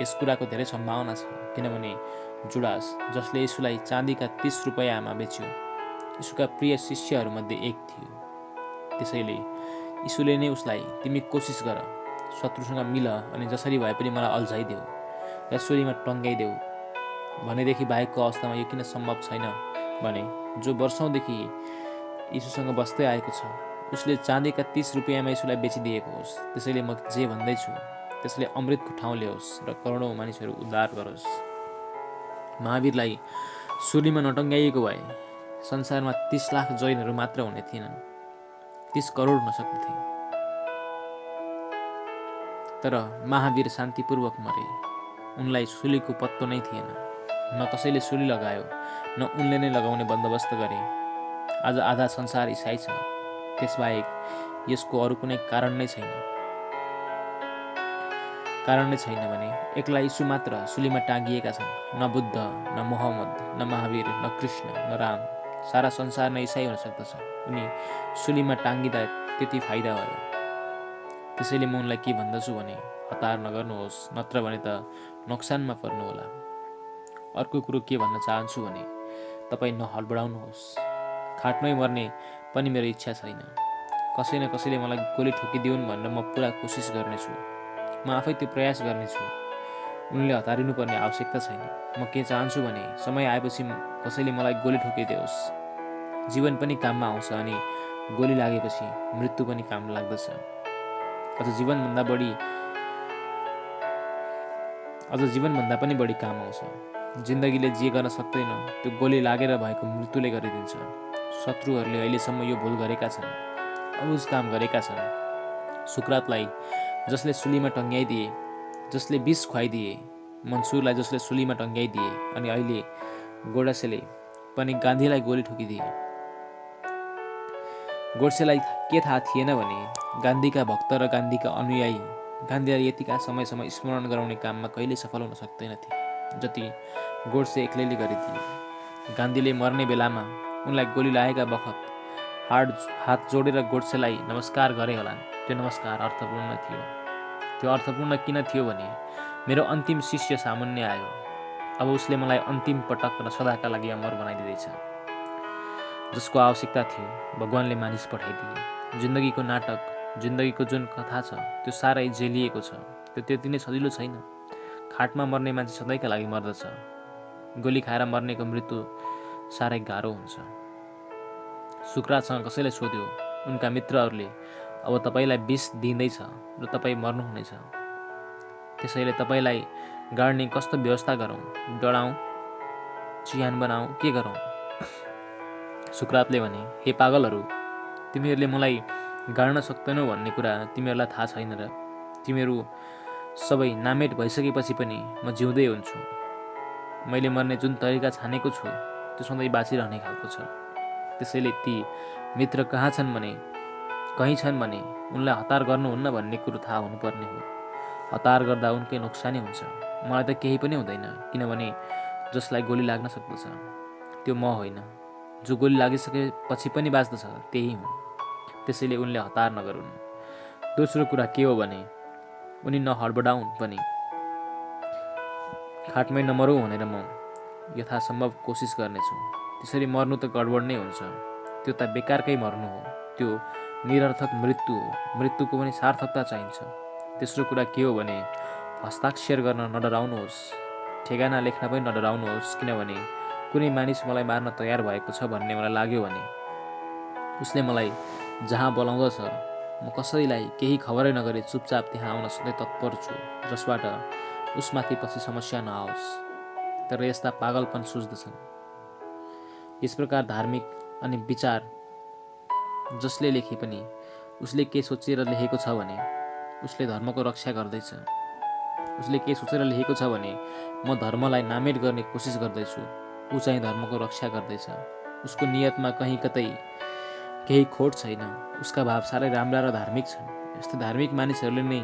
Speaker 1: यस कुराको धेरै सम्भावना छ, किनभने जुडास जसले यीशुलाई चाँदीका 30 रुपैयाँमा बेच्यो यीशुका प्रिय शिष्यहरूमध्ये एक थियो। त्यसैले यीशुले नै उसलाई तिमी कोसिस गर, शत्रुसँग मिल अनि जसरी भए पनि मलाई अल्झाइदेऊ र सुलीमा टङ्ग्याइदेऊ भनेदेखि बाहेकको अवस्थामा यो किन सम्भव छैन भने जो वर्षौँदेखि यीशुसँग बस्दै आएको छ उसले चाँदीका 30 रुपैयाँमा यीशुलाई बेचिदिएको होस्। त्यसैले म जे भन्दैछु त्यसले अमृतको ठाउँ ल्याओस् र करोडौँ मानिसहरू उद्धार गरोस्। महावीरलाई सुलीमा नटङ्ग्याइएको भए संसारमा 30 लाख जैनहरू मात्र हुने थिएनन्, 30 करोड हुन सक्दथे। तर महावीर शान्तिपूर्वक मरे। उनलाई सुलीको पत्तो नै थिएन। न कसैले सुली लगायो न उनले नै लगाउने बन्दोबस्त गरे। आज आधा संसार इसाई छ, त्यसबाहेक यसको अरू कुनै कारण नै छैन भने एक्ला यीशु मात्र सुलीमा टाँगिएका छन्। न बुद्ध, न मोहम्मद, न महावीर, न कृष्ण, न राम। सारा संसार नै इसाई हुन सक्दछ। उनी सुलीमा टाँगिँदा त्यति फाइदा भयो। त्यसैले म उनलाई के भन्दछु भने हतार नगर्नुहोस्, नत्र भने त नोक्सानमा पर्नुहोला। अर्को कुरो के भन्न चाहन्छु भने तपाईँ नहडबडाउनुहोस्। खाटमै मर्ने पनि मेरो इच्छा छैन। कसै न कसैले मलाई गोली ठोकिदिउन् भनेर म पुरा कोसिस गर्नेछु। म आफै त्यो प्रयास गर्नेछु। उनले हतारिनु पर्ने आवश्यकता छैन। म के चाहन्छु भने समय आएपछि कसैले मलाई गोली ठोकिदियोस्। जीवन पनि काममा आउँछ अनि गोली लागेपछि मृत्यु पनि काम लाग्दछ। अझ जीवनभन्दा पनि बढी काम आउँछ। जिन्दगीले जे गर्न सक्दैन त्यो गोली लागेर भएको मृत्युले गरिदिन्छ। शत्रुहरूले अहिलेसम्म यो भुल गरेका छन्, अबुझ काम गरेका छन्। सुकरातलाई जसले सुलीमा टङ्ग्याइदिए, जसले विष खुवाइदिए, मन्सुरलाई जसले सुलीमा टङ्ग्याइदिए, अनि अहिले गोडसेले पनि गान्धीलाई गोली ठोकिदिए। गोडसेलाई के थाहा थिएन भने गान्धीका भक्त र गान्धीका अनुयायी गान्धीलाई यतिका समयसम्म स्मरण गराउने काममा कहिल्यै सफल हुन सक्दैनथे जति गोडसे एक्लैले गरिदिए। गान्धीले मर्ने बेलामा उनलाई गोली लागेका बखत हात जोडेर गोडसेलाई नमस्कार गरे होलान्। त्यो नमस्कार अर्थपूर्ण थियो। त्यो अर्थपूर्ण किन थियो भने मेरो अन्तिम शिष्य सामुन्ने आयो। अब उसले मलाई अन्तिम पटक र सदाका लागि अमर बनाइदिँदैछ। जसको आवश्यकता थियो भगवानले मानिस पठाइदिए। जिन्दगीको नाटक, जिन्दगीको जुन कथा छ त्यो साह्रै जेलिएको छ। त्यो त्यति नै सजिलो छैन। खाटमा मर्ने मान्छे सधैँका लागि मर्दछ। गोली खाएर मर्नेको मृत्यु साह्रै गाह्रो हुन्छ। सुकरातसँग कसैले सोध्यो उनका मित्रहरूले अब तपाईँलाई विष दिँदैछ र तपाईँ मर्नुहुनेछ, त्यसैले तपाईँलाई गाड्ने कस्तो व्यवस्था गरौँ? डढाउँ, चिहान बनाऊ, के गरौँ? सुक्रातले भने, हे पागलहरू, तिमीहरूले मलाई गाड्न सक्दैनौ भन्ने कुरा तिमीहरूलाई थाहा छैन र? तिमीहरू सबै नामेट भइसकेपछि पनि म जिउँदै हुन्छु। मैले मर्ने जुन तरिका छानेको छु त्यो सधैँ बाँचिरहने खालको छ। त्यसैले ती मित्र कहाँ छन् भने, कहीँ छन् भने उनलाई हतार गर्नुहुन्न भन्ने कुरो थाहा हुनुपर्ने हो। हतार गर्दा उनकै नोक्सानी हुन्छ। मलाई त केही पनि हुँदैन, किनभने जसलाई गोली लाग्न सक्दछ त्यो म होइन। जो गोली लागिसकेपछि पनि बाँच्दछ त्यही हुँ। त्यसैले उनले हतार नगरून्। दोस्रो कुरा के हो भने, उनी नहडबडाउन् पनि। खाटमै नमरौँ भनेर म यथासम्भव कोसिस गर्नेछु। त्यसरी मर्नु त गडबड नै हुन्छ। त्यो त बेकारकै मर्नु हो। त्यो निरर्थक मृत्यु हो। मृत्युको पनि सार्थकता चाहिन्छ। तेस्रो कुरा के हो भने, हस्ताक्षर गर्न नडराउनुहोस्, ठेगाना लेख्न पनि नडराउनुहोस्, किनभने कुनै मानिस मलाई मार्न तयार भएको छ भन्ने मलाई लाग्यो भने उसले मलाई जहाँ बोलाउँदछ म कसैलाई केही खबरै नगरी चुपचाप त्यहाँ आउन सधैँ तत्पर छु, जसबाट उसमाथि पछि समस्या नआओस्। तर यस्ता पागलपन सुझ्दछन्। यस प्रकार धार्मिक अनि विचार जसले लेखे पनि उसले के सोचेर लेखेको छ भने उसले धर्मको रक्षा गर्दैछ। उसले के सोचेर लेखेको छ भने म धर्मलाई नामेट गर्ने कोसिस गर्दैछु, ऊ चाहिँ धर्मको रक्षा गर्दैछ। उसको नियतमा कहीँ कतै केही खोट छैन। उसका भाव साह्रै राम्रा र धार्मिक छन्। यस्तो धार्मिक मानिसहरूले नै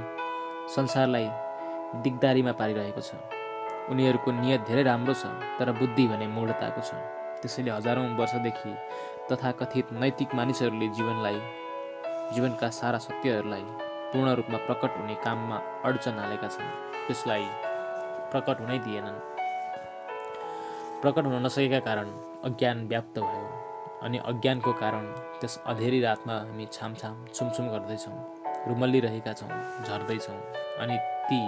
Speaker 1: संसारलाई दिगदारीमा पारिरहेको छ। उनीहरूको नियत धेरै राम्रो छ, तर बुद्धि भने मूढताको छ। त्यसैले हजारौँ वर्षदेखि तथाकथित नैतिक मानिसहरूले जीवनका सारा सत्यहरूलाई पूर्ण रूपमा प्रकट हुने काममा अडचन हालेका छन्। त्यसलाई प्रकट हुनै दिएनन्। प्रकट हुन नसकेका कारण अज्ञान व्याप्त भयो, अनि अज्ञानको कारण त्यस अँधेरी रातमा हामी छामछाम छुमछुम गर्दैछौँ, रुमल्लिरहेका छौँ, झर्दैछौँ। अनि ती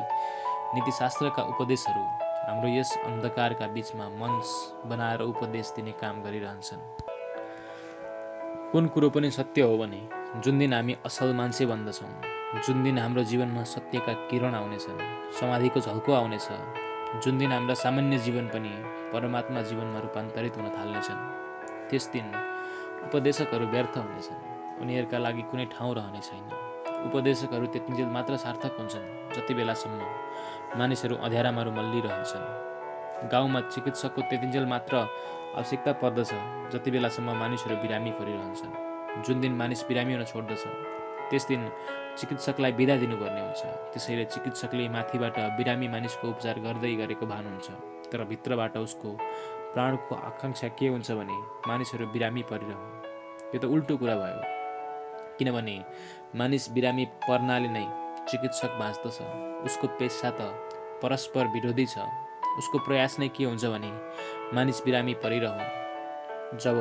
Speaker 1: नीतिशास्त्रका उपदेशहरू हाम्रो यस अन्धकारका बीचमा मञ्च बनाएर उपदेश दिने काम गरिरहन्छन्। कुन कुरो पनि सत्य हो भने जुन दिन हामी असल मान्छे बन्दछौँ, जुन दिन हाम्रो जीवनमा सत्यका किरण आउनेछन्, समाधिको झल्को आउनेछ, जुन दिन हाम्रा सामान्य जीवन पनि परमात्मा जीवनमा रूपान्तरित हुन थाल्नेछन्, त्यस दिन उपदेशकहरू व्यर्थ हुनेछन्। उनीहरूका लागि कुनै ठाउँ रहने छैन। उपदेशकहरू त्यतिन्जेल मात्र सार्थक हुन्छन् जति बेलासम्म मानिसहरू अँध्यारामा रुमल्लिरहन्छन्। गाउँमा चिकित्सकको त्यतिन्जेल मात्र आवश्यकता पर्दछ जति बेलासम्म मानिसहरू बिरामी परिरहन्छन्। जुन दिन मानिस बिरामी हुन छोड्दछ त्यस दिन चिकित्सकलाई बिदा दिनुपर्ने हुन्छ। त्यसैले चिकित्सकले माथिबाट बिरामी मानिसको उपचार गर्दै गरेको भान हुन्छ, तर भित्रबाट उसको प्राणको आकाङ्क्षा के हुन्छ भने मानिसहरू बिरामी परिरहन्। यो त उल्टो कुरा भयो, किनभने मानिस बिरामी पर्नाले नै चिकित्सक बाँच्दछ। उसको पेसा त परस्पर विरोधी छ। उसको प्रयास नै के हुन्छ भने मानिस बिरामी परिरहन्। जब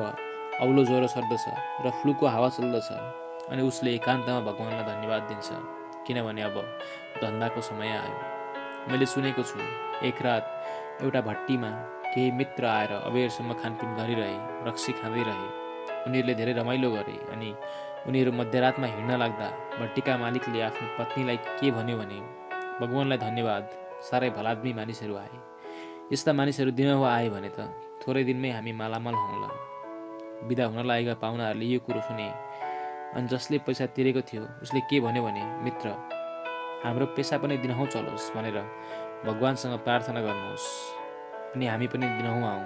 Speaker 1: औलो ज्वरो सर्दछ र फ्लूको हावा चल्दछ अनि उसले एकान्तमा भगवानलाई धन्यवाद दिन्छ, किनभने अब धन्दाको समय आयो। मैले सुनेको छु, एक रात एउटा भट्टीमा केही मित्र आएर अबेरसम्म खानपिन गरिरहे, रक्सी खाँदै रहे। उनीहरूले धेरै रमाइलो गरे अनि उनीहरू मध्यरातमा हिँड्न लाग्दा भट्टीका मालिकले आफ्नो पत्नीलाई के भन्यो भने, भगवानलाई धन्यवाद, साह्रै भलाद्मी मानिसहरू आए। यस्ता मानिसहरू दिनहुँ आए भने त थोरै दिनमै हामी मालामाल हौँला। बिदा हुन लागेका पाहुनाहरूले यो कुरो सुने अनि जसले पैसा तिरेको थियो उसले के भन्यो भने, मित्र, हाम्रो पेसा पनि दिनहुँ चलोस् भनेर भगवानसँग प्रार्थना गर्नुहोस् अनि हामी पनि दिनहुँ आउँ।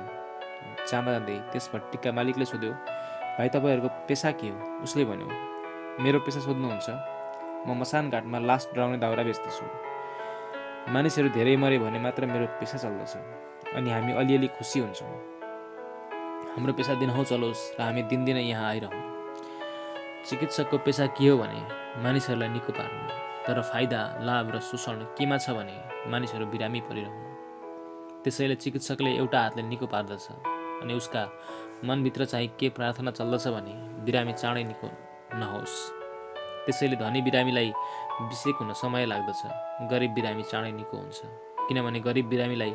Speaker 1: जाँदा जाँदै त्यस भट्टीका मालिकले सोध्यो, भाइ तपाईँहरूको पेसा के हो? उसले भन्यो, मेरो पेसा सोध्नुहुन्छ? म मसान घाटमा लास डराउने दाउरा बेच्दछु। मानिसहरू धेरै मरे भने मात्र मेरो पेसा चल्दछ अनि हामी अलिअलि खुसी हुन्छौँ। हाम्रो पेसा दिनहुँ चलोस् र हामी दिनदिनै यहाँ आइरहौँ। चिकित्सकको पेसा के हो भने मानिसहरूलाई निको पार्नु, तर फाइदा, लाभ र शोषण केमा छ भने मानिसहरू बिरामी परिरहनु। त्यसैले चिकित्सकले एउटा हातले निको पार्दछ अनि उसका मनभित्र चाहिँ के प्रार्थना चल्दछ भने बिरामी चाँडै निको नहोस्। त्यसैले धनी बिरामीलाई बिसेक हुन समय लाग्दछ, गरिब बिरामी चाँडै निको हुन्छ, किनभने गरिब बिरामीलाई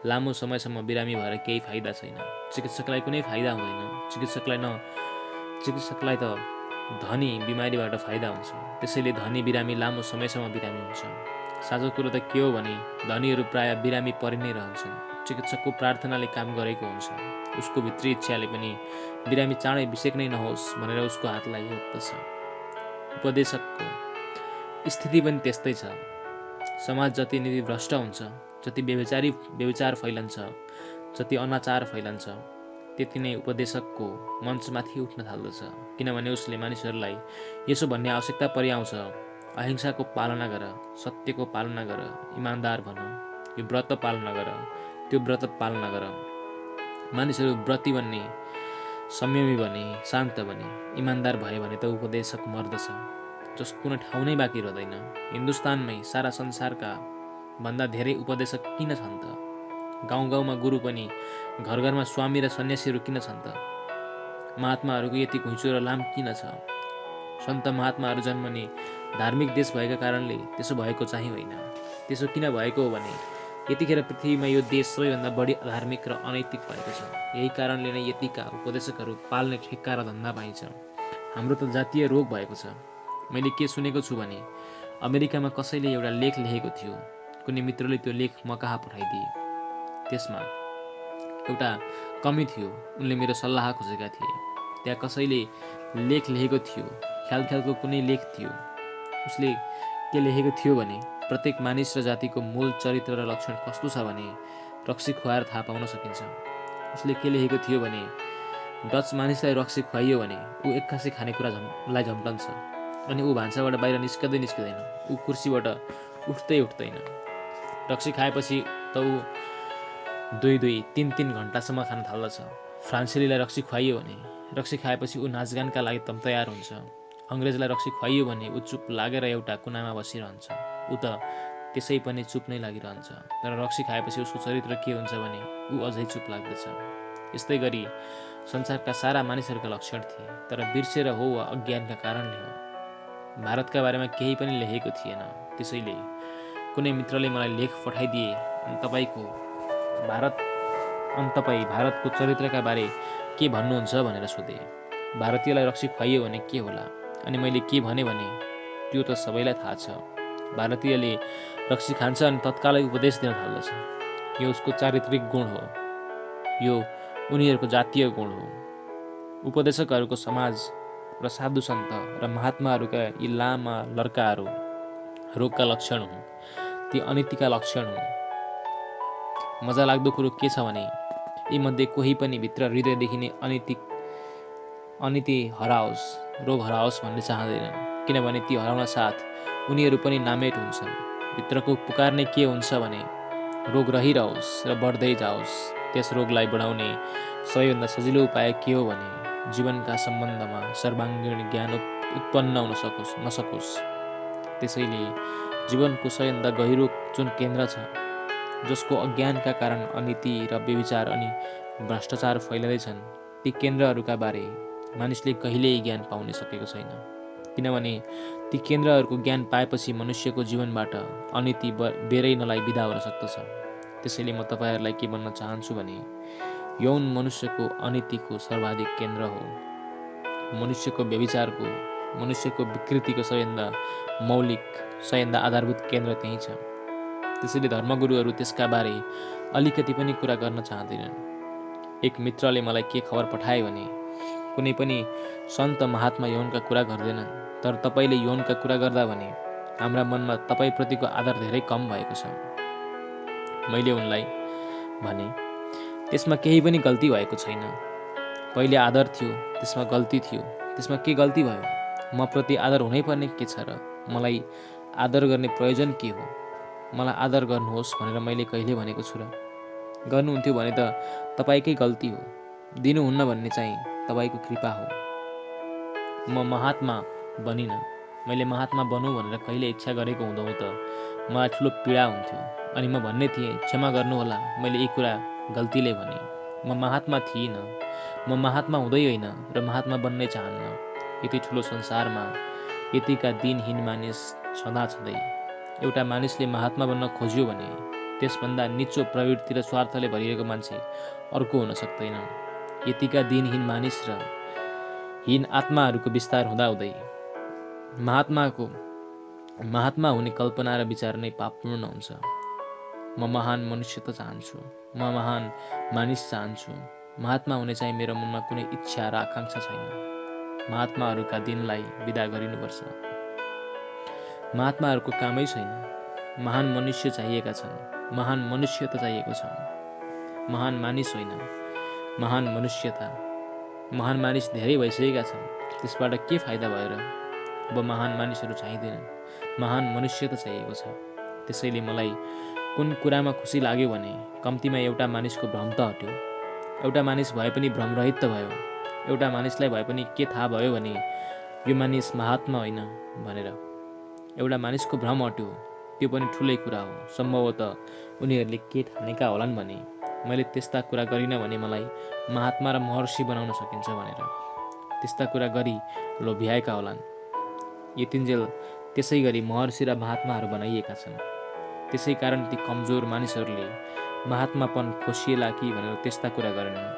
Speaker 1: लामो समयसम्म बिरामी भएर केही फाइदा छैन। चिकित्सकलाई कुनै फाइदा हुँदैन। चिकित्सकलाई त धनी बिमारीबाट फाइदा हुन्छ। त्यसैले धनी बिरामी लामो समयसम्म बिरामी हुन्छ। साँचो कुरो त के हो भने धनीहरू प्राय बिरामी परि नै रहन्छन्। चिकित्सकको प्रार्थनाले काम गरेको हुन्छ। उसको भित्री इच्छाले पनि बिरामी चाँडै बिसेक नै नहोस् भनेर उसको हातलाई रोक्दछ। उपदेशकको स्थिति पनि त्यस्तै छ। समाज जति नीतिभ्रष्ट हुन्छ, जति व्यभिचार फैलन्छ, जति अनाचार फैलन्छ, त्यति नै उपदेशकको मञ्चमाथि उठ्न थाल्दछ। किनभने उसले मानिसहरूलाई यसो भन्ने आवश्यकता परिआउँछ, अहिंसाको पालना गर, सत्यको पालना गर, इमान्दार भन, यो व्रत पालना गर, त्यो व्रत पालना गर। मानिसहरू व्रती बन्ने, संयमी बने, शान्त बने, इमान्दार भयो भने त उपदेशक मर्दछ, जसको कुनै ठाउँ नै बाँकी रहँदैन। हिन्दुस्तानमै सारा संसारका भन्दा धेरै उपदेशक किन छन् त? गाउँ गाउँमा गुरु पनि, घर घरमा स्वामी र सन्यासीहरू किन छन् त? महात्माहरूको यति घुइँचो र लाम किन छ? सन्त महात्माहरू जन्मने धार्मिक देश भएका कारणले त्यसो भएको चाहिँ होइन। त्यसो किन भएको हो भने यतिखेर पृथ्वीमा यो देश सबैभन्दा बढी अधार्मिक र अनैतिक भएको छ। यही कारणले नै यतिका उपदेशकहरू पाल्ने ठेक्का र धन्दा पाइन्छ। हाम्रो त जातीय रोग भएको छ। मैले के सुनेको छु भने अमेरिकामा कसैले एउटा लेख लेखेको थियो। कुनै मित्रले त्यो लेख म कहाँ पठाइदिए। त्यसमा एउटा कमी थियो। उनले मेरो सल्लाह खोजेका थिए। त्यहाँ कसैले लेख लेखेको थियो, ख्यालको कुनै लेख थियो। उसले के लेखेको थियो भने प्रत्येक मानिस र जातिको मूल चरित्र र लक्षण कस्तो छ भने रक्सी खुवाएर थाहा पाउन सकिन्छ। उसले के लेखेको थियो भने डच मानिसलाई रक्सी खुवाइयो भने ऊ एक्कासी खानेकुरालाई झम्टन्छ अनि ऊ भान्साबाट बाहिर निस्किँदैन। ऊ कुर्सीबाट उठ्दैन। रक्सी खाएपछि त ऊ 2-3 घन्टासम्म खान थाल्दछ। फ्रान्सेलीलाई रक्सी खुवाइयो भने रक्सी खाएपछि ऊ नाचगानका लागि तम तयार हुन्छ। अङ्ग्रेजलाई रक्सी खुवाइयो भने ऊ चुप लागेर एउटा कुनामा बसिरहन्छ। ऊ त त्यसै पनि चुप नै लागिरहन्छ। तर रक्सी खाएपछि उसको चरित्र के हुन्छ भने ऊ अझै चुप लाग्दछ। यस्तै गरी संसारका सारा मानिसहरूका लक्षण थिए, तर बिर्सेर हो वा अज्ञानका कारणले हो। भारतका बारेमा केही पनि लेखेको थिएन। त्यसैले कुनै मित्रले मलाई लेख पठाइदिए अनि तपाईँ भारतको चरित्रका बारे के भन्नुहुन्छ भनेर सोधे। भारतीयलाई रक्सी खुवाइयो भने के होला? अनि मैले के भने त्यो त सबैलाई थाहा छ। भारतीयले रक्सी खान्छ अनि तत्कालै उपदेश दिन थाल्दछ। यो उसको चारित्रिक गुण हो। यो उनीहरूको जातीय गुण हो। उपदेशकहरूको समाज र साधु सन्त र महात्माहरूका यी लामा लड्काहरू रोगका लक्षण हुन्। ती अनितिका लक्षण हुन्। मजा लाग्दो कुरो के छ भने यी मध्ये कोही पनि भित्र हृदयदेखि नै अनिति हराओस्, रोग हराओस् भन्ने चाहँदैनन्। किनभने ती हराउन साथ उनीहरू पनि नामेट हुन्छन्। भित्रको पुकार नै के हुन्छ भने रोग रहिरहोस् र बढ्दै जाओस्। त्यस रोगलाई बढाउने सबैभन्दा सजिलो उपाय के हो भने जीवनका सम्बन्धमा सर्वाङ्गीण ज्ञान उत्पन्न हुन नसकोस्। त्यसैले जीवनको सबैभन्दा गहिरो जुन केन्द्र छ, जसको अज्ञानका कारण अनीति र व्यभिचार अनि भ्रष्टाचार फैलिँदैछन्, ती केन्द्रहरूका बारे मानिसले कहिल्यै ज्ञान पाउन सकेको छैन। किनभने ती केन्द्रहरूको ज्ञान पाएपछि मनुष्यको जीवनबाट अनीति बेरै नलाई बिदा हुन सक्दछ। त्यसैले म तपाईँहरूलाई के भन्न चाहन्छु भने यौन मनुष्यको अनीतिको सर्वाधिक केन्द्र हो। मनुष्यको व्यभिचारको, मनुष्यको विकृतिको सबैभन्दा मौलिक, सबैभन्दा आधारभूत केन्द्र त्यही छ। त्यसैले धर्मगुरुहरू त्यसका बारे अलिकति पनि कुरा गर्न चाहँदैनन्। एक मित्रले मलाई के खबर पठाए भने कुनै पनि सन्त महात्मा यौनका कुरा गर्दैनन्, तर तपाईँले यौनका कुरा गर्दा भने हाम्रा मनमा तपाईँप्रतिको आदर धेरै कम भएको छ। मैले उनलाई भने त्यसमा केही पनि गल्ती भएको छैन। पहिले आदर थियो, त्यसमा गल्ती थियो, त्यसमा के गल्ती भयो? म प्रति आदर हुनै पर्ने के छ र? मलाई आदर गर्ने प्रयोजन के हो? मलाई आदर गर्नुहोस् भनेर मैले कहिले भनेको छु र? गर्नुहुन्थ्यो भने त तपाईँकै गल्ती हो। दिनुहुन्न भन्ने चाहिँ तपाईँको कृपा हो। म महात्मा बनिनँ। मैले महात्मा बनौँ भनेर कहिले इच्छा गरेको हुँदा त मलाई ठुलो पीडा हुन्थ्यो अनि म भन्ने थिएँ, क्षमा गर्नुहोला, मैले यी कुरा गल्तीले भने। म महात्मा थिइनँ। म महात्मा हुँदै होइन र महात्मा बन्नै चाहन्न। यति ठुलो संसारमा यतिका दिनहीन मानिस छँदै एउटा मानिसले महात्मा बन्न खोज्यो भने त्यसभन्दा निचो प्रवृत्ति र स्वार्थले भरिएको मान्छे अर्को हुन सक्दैन। यतिका दिनहीन मानिस र हीन आत्माहरूको विस्तार हुँदाहुँदै महात्मा हुने कल्पना र विचार नै पापपूर्ण हुन्छ। म महान मनुष्य त चाहन्छु, म महान मानिस चाहन्छु। महात्मा हुने चाहिँ मेरो मनमा कुनै इच्छा र आकाङ्क्षा छैन। महात्माहरूका दिनलाई बिदा गरिनुपर्छ। महात्माहरूको कामै छैन। महान मनुष्य चाहिएका छन्। महान मनुष्य त चाहिएको छ, महान मानिस होइन, महान मनुष्यता। महान मानिस धेरै भइसकेका छन्, त्यसबाट के फाइदा भयो र? अब महान मानिसहरू चाहिँदैनन्, महान मनुष्य त चाहिएको छ। त्यसैले मलाई कुन कुरामा खुसी लाग्यो भने कम्तीमा एउटा मानिसको भ्रम त हट्यो। एउटा मानिस भए पनि भ्रमरहित त भयो। एउटा मानिसलाई भए पनि के थाहा भयो भने यो मानिस महात्मा होइन भनेर। एउटा मानिसको भ्रम हट्यो, त्यो पनि ठुलै कुरा हो। सम्भवतः उनीहरूले के ठानेका होलान् भने मैले त्यस्ता कुरा गरिनँ भने मलाई महात्मा र महर्षि बनाउन सकिन्छ भनेर। त्यस्ता कुरा गरी लोभ्याएका होलान्। यतिन्जेल त्यसै गरी महर्षि र महात्माहरू बनाइएका छन्। त्यसै कारण ती कमजोर मानिसहरूले महात्मापन खोसिएला कि भनेर त्यस्ता कुरा गरेनन्।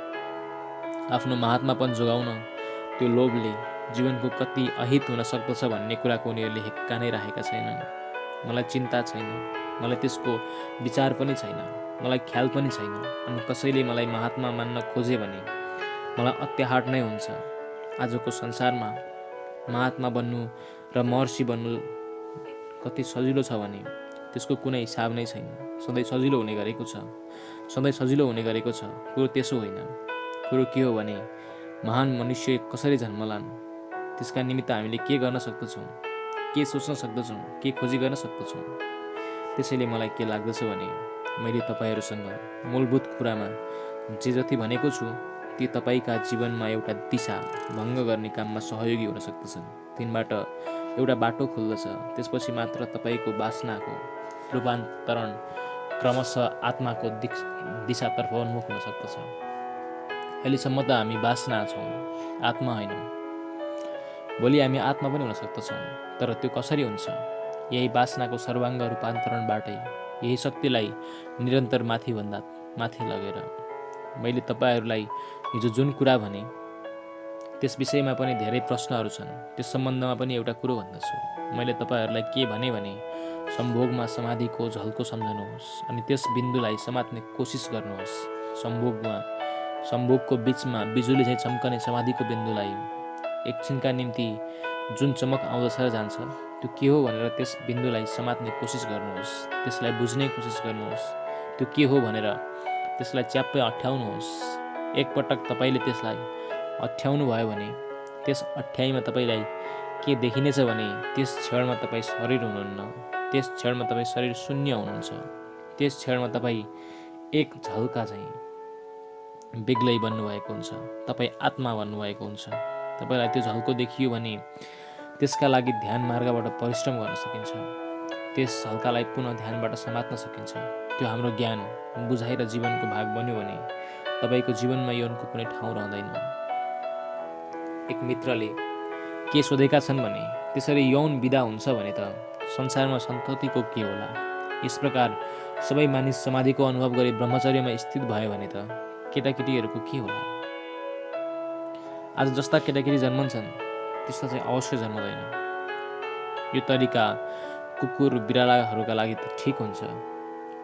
Speaker 1: आफ्नो महात्मापन जोगाउन त्यो लोभले जीवनको कति अहित हुन सक्दछ भन्ने कुराको उनीहरूले हेक्का नै राखेका छैनन्। मलाई चिन्ता छैन, मलाई त्यसको विचार पनि छैन, मलाई ख्याल पनि छैन। अनि कसैले मलाई महात्मा मान्न खोजे भने मलाई अत्याहाट नै हुन्छ। आजको संसारमा महात्मा बन्नु र महर्षि बन्नु कति सजिलो छ भने त्यसको कुनै हिसाब नै छैन। सधैँ सजिलो हुने गरेको छ, सधैँ सजिलो हुने गरेको छ। कुरो त्यसो होइन। कुरो के हो भने महान मनुष्य कसरी जन्मलान्, त्यसका निमित्त हामीले के गर्न सक्दछौँ, के सोच्न सक्दछौँ, के खोजी गर्न सक्दछौँ। त्यसैले मलाई के लाग्दछ भने मैले तपाईँहरूसँग मूलभूत कुरामा जे जति भनेको छु ती तपाईँका जीवनमा एउटा दिशा भङ्ग गर्ने काममा सहयोगी हुन सक्दछन्। तिनबाट एउटा बाटो खुल्दछ। त्यसपछि मात्र तपाईँको वासनाको रूपान्तरण क्रमशः आत्माको दिशातर्फ उन्मुख हुन सक्दछ। अहिलेसम्म त हामी वासना छौँ, आत्मा होइनौँ। भोलि हामी आत्मा पनि हुन सक्दछौँ, तर त्यो कसरी हुन्छ? यही वासनाको सर्वाङ्ग रूपान्तरणबाटै, यही शक्तिलाई निरन्तर माथिभन्दा माथि लगेर। मैले तपाईँहरूलाई हिजो जुन कुरा भने त्यस विषयमा पनि धेरै प्रश्नहरू छन्। त्यस सम्बन्धमा पनि एउटा कुरो भन्दछु। मैले तपाईँहरूलाई के भने सम्भोगमा समाधिको झल्को सम्झनुहोस् अनि त्यस बिन्दुलाई समात्ने कोसिस गर्नुहोस्। सम्भोगको बिचमा बिजुली चाहिँ चम्कने समाधिको बिन्दुलाई एकछिनका निम्ति जुन चमक आउँदछ र जान्छ, त्यो के हो भनेर त्यस बिन्दुलाई समात्ने कोसिस गर्नुहोस्। त्यसलाई बुझ्ने कोसिस गर्नुहोस्। त्यो के हो भनेर त्यसलाई च्याप्पै अठ्याउनुहोस्। एकपटक तपाईँले त्यसलाई अठ्याउनु भयो भने त्यस अठ्याइमा तपाईँलाई के देखिनेछ भने त्यस क्षणमा तपाईँ शरीर हुनुहुन्न। त्यस क्षणमा तपाईँ शरीर शून्य हुनुहुन्छ। त्यस क्षणमा तपाईँ एक झल्का चाहिँ बेग्लै बन्नुभएको हुन्छ। तपाईँ आत्मा बन्नुभएको हुन्छ। तपाईँलाई त्यो झल्को देखियो भने त्यसका लागि ध्यान मार्गबाट परिश्रम गर्न सकिन्छ। त्यस झल्कालाई पुनः ध्यानबाट समात्न सकिन्छ। त्यो हाम्रो ज्ञान, बुझाइ र जीवनको भाग बन्यो भने तपाईँको जीवनमा यौनको कुनै ठाउँ रहँदैन। एक मित्रले के सोधेका छन् भने त्यसरी यौन बिदा हुन्छ भने त संसारमा सन्ततिको के होला? यस प्रकार सबै मानिस समाधिको अनुभव गरी ब्रह्मचर्यमा स्थित भयो भने त केटाकेटीहरूको के होला? आज जस्ता केटाकेटी जन्मन्छन् त्यस्ता चाहिँ अवश्य जन्मदैन। यो तरिका कुकुर बिरालाहरूका लागि त ठिक हुन्छ,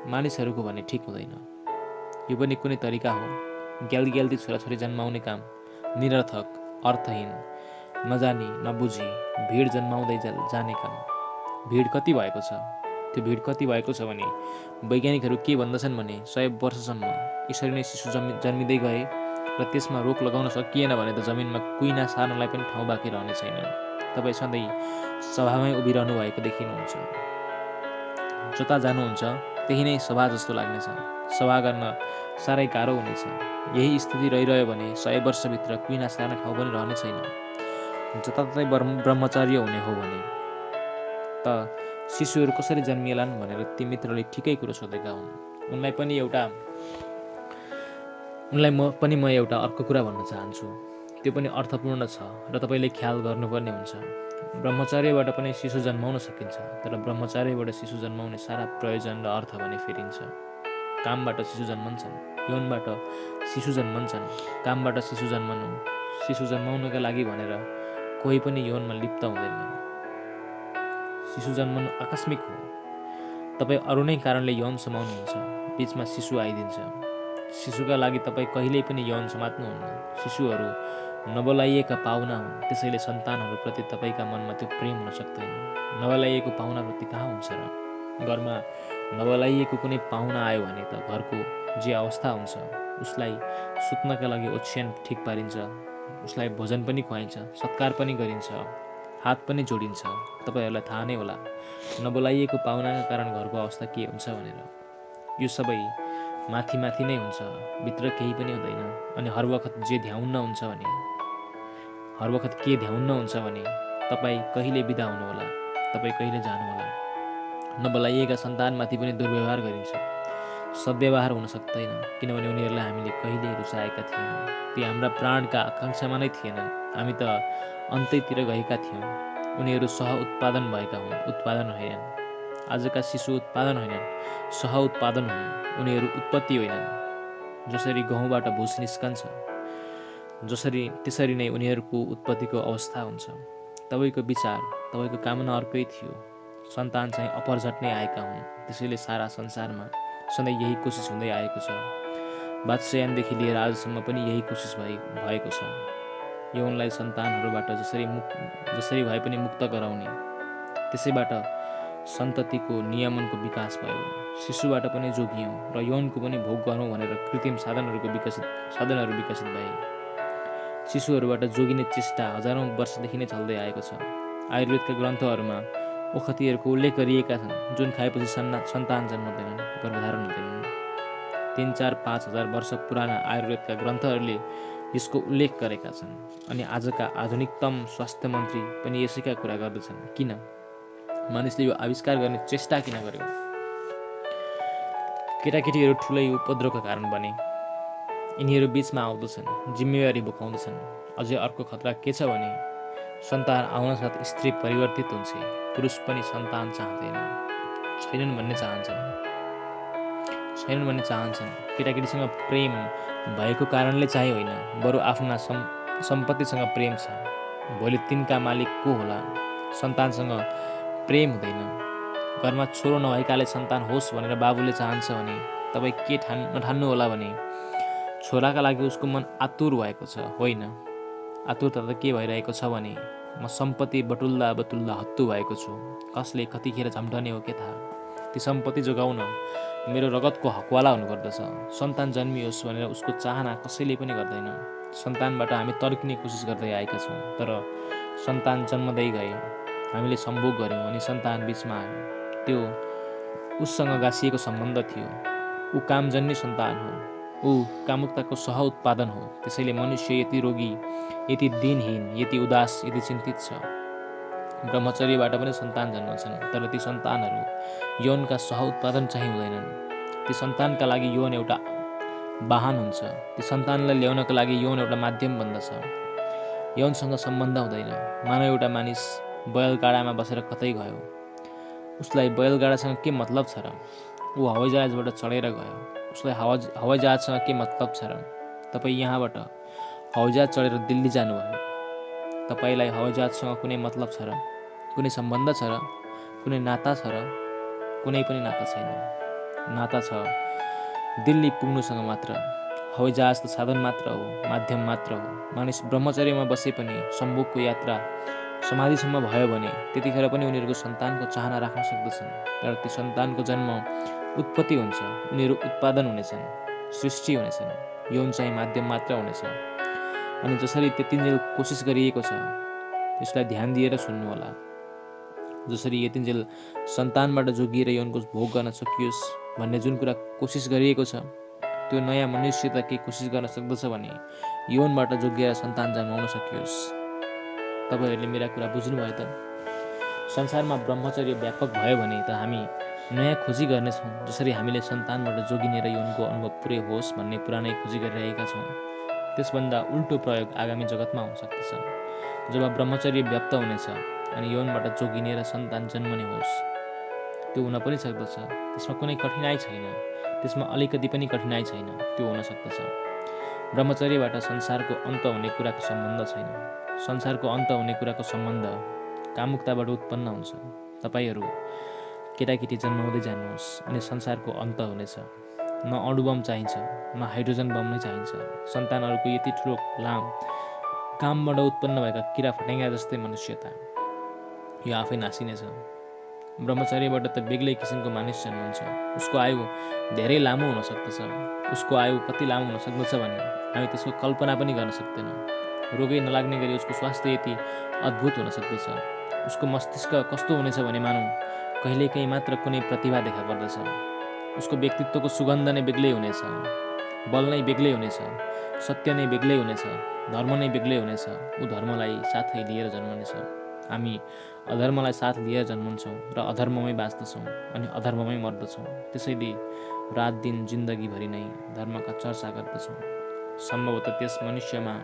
Speaker 1: मानिसहरूको भने ठिक हुँदैन। यो पनि कुनै तरिका हो। ग्याल्दी छोराछोरी जन्माउने काम निरर्थक, अर्थहीन, नजानी नबुझी भिड जन्माउँदै जाने काम। भिड कति भएको छ? त्यो भिड कति भएको छ भने वैज्ञानिकहरू के भन्दछन् भने 100 वर्षसम्म यसरी नै शिशु जन्मिँदै गए र त्यसमा रोक लगाउन सकिएन भने त जमिनमा कुइना सार्नलाई पनि ठाउँ बाँकी रहने छैन। तपाईँ सधैँ सभामै उभिरहनु भएको देखिनुहुन्छ। जता जानुहुन्छ त्यही नै सभा जस्तो लाग्नेछ। सभा गर्न साह्रै गाह्रो हुनेछ। यही स्थिति रहिरह्यो भने 100 वर्षभित्र कुइना सार्ने ठाउँ पनि रहने छैन। जताततै ब्रह्मचर्य हुने हो भने त शिशुहरू कसरी जन्मिएलान् भनेर ती मित्रले ठिकै कुरो सोधेका हुन्। उनलाई पनि म एउटा अर्को कुरा भन्न चाहन्छु। त्यो पनि अर्थपूर्ण छ र तपाईँले ख्याल गर्नुपर्ने हुन्छ। ब्रह्मचर्यबाट पनि शिशु जन्माउन सकिन्छ, तर ब्रह्मचर्यबाट शिशु जन्माउने सारा प्रयोजन र अर्थ भने फेरिन्छ। कामबाट शिशु जन्मन्छन्, यौनबाट शिशु जन्मन्छन्। कामबाट शिशु जन्माउनका लागि भनेर कोही पनि यौनमा लिप्त हुँदैन। शिशु जन्मनु आकस्मिक हो। तपाईँ अरू नै कारणले यौन समाउनुहुन्छ, बिचमा शिशु आइदिन्छ। शिशुका लागि तपाईँ कहिल्यै पनि यौन समात्नुहुन्न। शिशुहरू नबोलाइएका पाहुना हुन्, त्यसैले सन्तानहरूप्रति तपाईँका मनमा त्यो प्रेम हुन सक्दैन। नबोलाइएको पाहुनाप्रति कहाँ हुन्छ र? घरमा नबोलाइएको कुनै पाहुना आयो भने त घरको जे अवस्था हुन्छ, उसलाई सुत्नका लागि ओछ्यान ठिक पारिन्छ, उसलाई भोजन पनि खुवाइन्छ, सत्कार पनि गरिन्छ, हात पनि जोडिन्छ। तपाईँहरूलाई थाहा नै होला नबोलाइएको पाहुनाका कारण घरको अवस्था के हुन्छ भनेर। यो सबै माथि माथि नै हुन्छ, भित्र केही पनि हुँदैन। अनि हर वखत के ध्याउन्न हुन्छ भने तपाईँ कहिले बिदा हुनुहोला, तपाईँ कहिले जानुहोला। नबोलाइएका सन्तानमाथि पनि दुर्व्यवहार गरिन्छ। सद्व्यवहार हुन सक्दैन, किनभने उनीहरूलाई हामीले कहिल्यै रुचाएका थिएनौँ। ती हाम्रा प्राणका आकाङ्क्षामा नै थिएनन्। हामी त अन्तैतिर गएका थियौँ। उनीहरू सह उत्पादन भएका हुन्, उत्पादन होइनन्। आजका शिशु उत्पादन होइनन्, सह उत्पादन हुन्। उनीहरू उत्पत्ति होइनन्। जसरी गहुँबाट भुस निस्कन्छ, त्यसरी नै उनीहरूको उत्पत्तिको अवस्था हुन्छ। तपाईँको विचार, तपाईँको कामना अर्कै थियो। सन्तान चाहिँ अपरझट नै आएका हुन्। त्यसैले सारा संसारमा सधैँ यही कोसिस हुँदै आएको छ। बादशाहदेखि लिएर आजसम्म पनि यही कोसिस भएको छ। यौनलाई सन्तानहरूबाट जसरी भए पनि मुक्त गराउने, त्यसैबाट सन्ततिको नियमनको विकास भयो। शिशुबाट पनि जोगियौँ र यौनको पनि भोग गरौँ भनेर कृत्रिम साधनहरू विकसित भए। शिशुहरूबाट जोगिने चेष्टा हजारौँ वर्षदेखि नै चल्दै आएको छ। आयुर्वेदका ग्रन्थहरूमा ओखतीहरूको उल्लेख गरिएका छन्, जुन खाएपछि सन्तान जन्मदैनन्, गर्भधारण हुँदैनन्। 3-4-5 हजार वर्ष पुराना आयुर्वेदका ग्रन्थहरूले यसको उल्लेख गरेका छन्। अनि आजका आधुनिकतम स्वास्थ्य मन्त्री पनि यसैका कुरा गर्दछन्। किन? मानिसले यो आविष्कार गर्ने चेष्टा किन गर्यो? केटाकेटीहरू ठुलै उपद्रवका कारण बने। यिनीहरू बिचमा आउँदछन्, जिम्मेवारी बोकाउँदछन्। अझै अर्को खतरा के छ भने सन्तान आउनसाथ स्त्री परिवर्तित हुन्छ। पुरुष पनि सन्तान छैनन् भन्ने चाहन्छन्। केटाकेटीसँग प्रेम भएको कारणले चाहिँ होइन, बरु आफ्ना सम्पत्तिसँग प्रेम छ। भोलि तिनका मालिक को होला? सन्तानसँग प्रेम हुँदैन। घरमा छोरो नभएकाले सन्तान होस् भनेर बाबुले चाहन्छ भने तपाईँ के नठान्नु होला भने छोराका लागि उसको मन आतुर भएको छ, होइन। आतुरता त के भइरहेको छ भने म सम्पत्ति बटुल्दा हत्तु भएको छु। कसले कतिखेर झम्टने हो के थाहा। ती सम्पत्ति जोगाउन मेरो रगतको हकवाला हुनुपर्दछ। सन्तान जन्मियोस् भनेर उसको चाहना कसैले पनि गर्दैन। सन्तानबाट हामी तर्किने कोसिस गर्दै आएका छौँ, तर सन्तान जन्मदै गए, हामीले सम्भोग गऱ्यौँ अनि सन्तान बिचमा आयो। त्यो उससँग गाँसिएको सम्बन्ध थियो। ऊ कामजन्य सन्तान हो, ऊ कामुकताको सह उत्पादन हो। त्यसैले मनुष्य यति रोगी, यति दिनहीन, यति उदास, यति चिन्तित छ। ब्रह्मचर्यबाट पनि सन्तान जन्मन्छन्, तर ती सन्तानहरू यौनका सह उत्पादन चाहिँ हुँदैनन्। ती सन्तानका लागि यौन एउटा वाहन हुन्छ। ती सन्तानलाई ल्याउनका लागि यौन एउटा माध्यम बन्दछ। यौनसँग सम्बन्ध हुँदैन। मानव एउटा मानिस बैलगाडामा बसेर कतै गयो, उसलाई बैलगाडासँग के मतलब छ र? ऊ हवाईजहाजबाट चढेर गयो, उसलाई हवाईजहाजसँग के मतलब छ र? तपाईँ यहाँबाट हवाईजहाज चढेर दिल्ली जानुभयो, तपाईँलाई हवाईजहाजसँग कुनै मतलब छ र? कुनै सम्बन्ध छ र? कुनै नाता छ र? कुनै पनि नाता छैन। नाता छ दिल्ली पुग्नुसँग मात्र। हवाईजहाज त साधन मात्र हो, माध्यम मात्र हो। मानिस ब्रह्मचर्यमा बसे पनि सम्भोगको यात्रा समाधिसम्म भयो भने त्यतिखेर पनि उनीहरूको सन्तानको चाहना राख्न सक्दछन्। तर ती सन्तानको जन्म उत्पत्ति हुन्छ, उनीहरू उत्पादन हुनेछन्, सृष्टि हुनेछन्। यौन चाहिँ माध्यम मात्र हुनेछ। अनि जसरी त्यतिन्जेल कोसिस गरिएको छ त्यसलाई ध्यान दिएर सुन्नुहोला। जसरी यतिन्जेल सन्तानबाट जोगिएर यौनको भोग गर्न सकियोस् भन्ने जुन कुरा कोसिस गरिएको छ, त्यो नयाँ मनुष्य त के कोसिस गर्न सक्दछ भने यौनबाट जोगिएर सन्तान जन्माउन सकियोस्। तपाईँहरूले मेरा कुरा बुझ्नुभयो त? संसारमा ब्रह्मचर्य व्यापक भयो भने त हामी नयाँ खोजी गर्नेछौँ। जसरी हामीले सन्तानबाट जोगिने र यौनको अनुभव पुरै होस् भन्ने पुरानै खोजी गरिरहेका छौँ, त्यसभन्दा उल्टो प्रयोग आगामी जगतमा हुन सक्दछ। जब ब्रह्मचर्य व्याप्त हुनेछ अनि यौनबाट जोगिने र सन्तान जन्मने होस्, त्यो हुन पनि सक्दछ। त्यसमा कुनै कठिनाइ छैन, त्यसमा अलिकति पनि कठिनाइ छैन, त्यो हुन सक्दछ। ब्रह्मचर्यबाट संसारको अन्त हुने कुराको सम्बन्ध छैन। संसारको अन्त हुने कुराको सम्बन्ध कामुकताबाट उत्पन्न हुन्छ। तपाईँहरू केटाकेटी जन्माउँदै जानुहोस् अनि संसारको अन्त हुनेछ। न अणुबम चाहिन्छ, न हाइड्रोजन बम नै चाहिन्छ। सन्तानहरूको यति ठुलो कामबाट उत्पन्न भएका किरा फट्याङ्गा जस्तै मनुष्यता यो आफै नासिनेछ। ब्रह्मचर्यबाट त बेग्लै किसिमको मानिस जन्मन्छ। उसको आयु धेरै लामो हुन सक्दछ। उसको आयु कति लामो हुन सक्दछ भने हामी त्यसको कल्पना पनि गर्न सक्दैनौँ। रोगै नलाग्ने गरी उसको स्वास्थ्य यति अद्भुत हुन सक्दछ। उसको मस्तिष्क कस्तो हुनेछ भने मानौँ कहिलेकाहीँ मात्र कुनै प्रतिभा देखा पर्दछ। उसको व्यक्तित्वको सुगन्ध नै बेग्लै हुनेछ, बल नै बेग्लै हुनेछ, सत्य नै बेग्लै हुनेछ, धर्म नै बेग्लै हुनेछ। ऊ धर्मलाई साथै लिएर जन्मनेछ। हामी अधर्मलाई साथ लिएर जन्मन्छौँ र अधर्ममै बाँच्दछौँ अनि अधर्ममै मर्दछौँ। त्यसैले रात दिन जिन्दगीभरि नै धर्मका चर्चा गर्दछौँ। सम्भवतः त्यस मनुष्यमा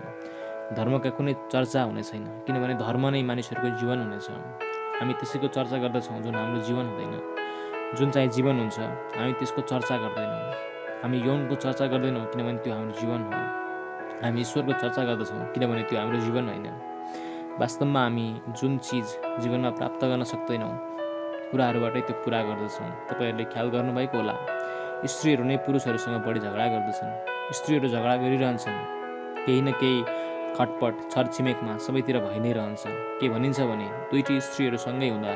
Speaker 1: धर्मका कुनै चर्चा हुने छैन, किनभने धर्म नै मानिसहरूको जीवन हुनेछ। हामी त्यसैको चर्चा गर्दछौँ जुन हाम्रो जीवन हुँदैन। जुन चाहिँ जीवन हुन्छ हामी त्यसको चर्चा गर्दैनौँ। हामी यौनको चर्चा गर्दैनौँ किनभने त्यो हाम्रो जीवन हो। हामी ईश्वरको चर्चा गर्दछौँ किनभने त्यो हाम्रो जीवन होइन। वास्तवमा हामी जुन चिज जीवनमा प्राप्त गर्न सक्दैनौँ कुराहरूबाटै त्यो पुरा गर्दछौँ। तपाईँहरूले ख्याल गर्नुभएको होला, स्त्रीहरू नै पुरुषहरूसँग बढी झगडा गर्दछन्। स्त्रीहरू झगडा गरिरहन्छन्, केही न केही खटपट छरछिमेकमा सबैतिर भइ नै रहन्छ। के भनिन्छ भने दुईटी स्त्रीहरू सँगै हुँदा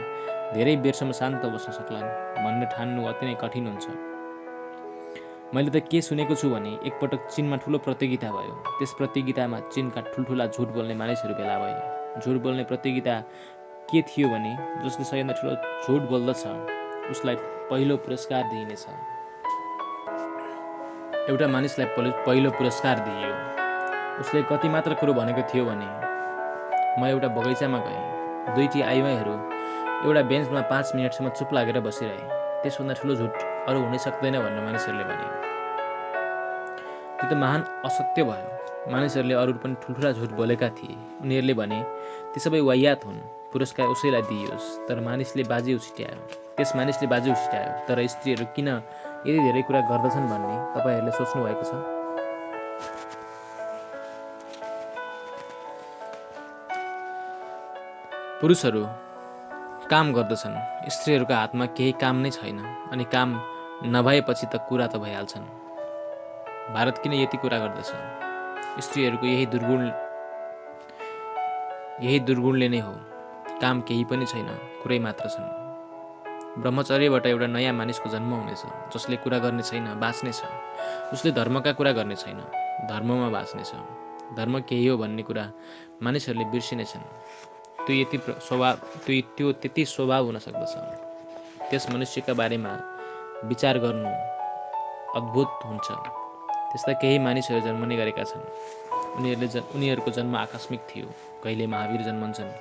Speaker 1: धेरै बेरसम्म शान्त बस्न सक्लान् भन्ने ठान्नु अति नै कठिन हुन्छ। मैले त के सुनेको छु भने एकपटक चीनमा ठुलो प्रतियोगिता भयो। त्यस प्रतियोगितामा चीनका ठुल्ठुला झुट बोल्ने मानिसहरू भेला भए। झुट बोल्ने प्रतियोगिता के थियो भने जसले सबैभन्दा ठुलो झुट बोल्दछ उसलाई पहिलो पुरस्कार दिइनेछ। एउटा मानिसलाई पहिलो पुरस्कार दिइयो। उसले कति मात्र कुरो भनेको थियो भने म एउटा बगैँचामा गएँ। दुईटी आइमाईहरू एउटा बेन्चमा 5 मिनटसम्म चुप लागेर बसिरहे। त्यसभन्दा ठुलो झुट अरू हुनै सक्दैन भनेर मानिसहरूले भने। त्यो त महान असत्य भयो। मानिसहरूले अरू पनि ठुल्ठुला झुट बोलेका थिए। उनीहरूले भने ती सबै वाहियात हुन्, पुरस्कार उसैलाई दिइयोस्। तर मानिसले बाजी उछिट्यायो। त्यस मानिसले बाजी उछिट्यायो। तर स्त्रीहरू किन यति धेरै कुरा गर्दछन् भन्ने तपाईँहरूले सोच्नु भएको छ? पुरुषहरू काम गर्दछन्, स्त्रीहरूको हातमा केही काम नै छैन अनि काम नभएपछि त कुरा त भइहाल्छन्। भारत किन यति कुरा गर्दछ? स्त्रीहरूको यही दुर्गुणले नै हो। काम केही पनि छैन, कुरै मात्र छन्। ब्रह्मचर्यबाट एउटा नयाँ मानिसको जन्म हुनेछ जसले कुरा गर्ने छैन, बाँच्नेछ। उसले धर्मका कुरा गर्ने छैन, धर्ममा बाँच्नेछ। धर्म केही हो भन्ने कुरा मानिसहरूले बिर्सिनेछन्। त्यो त्यति स्वभाव हुन सक्दछ। त्यस मनुष्यका बारेमा विचार गर्नु अद्भुत हुन्छ। त्यस्ता केही मानिसहरू जन्मने गरेका छन्। उनीहरूको जन्म आकस्मिक थियो। कहिले महावीर जन्मन्छन्।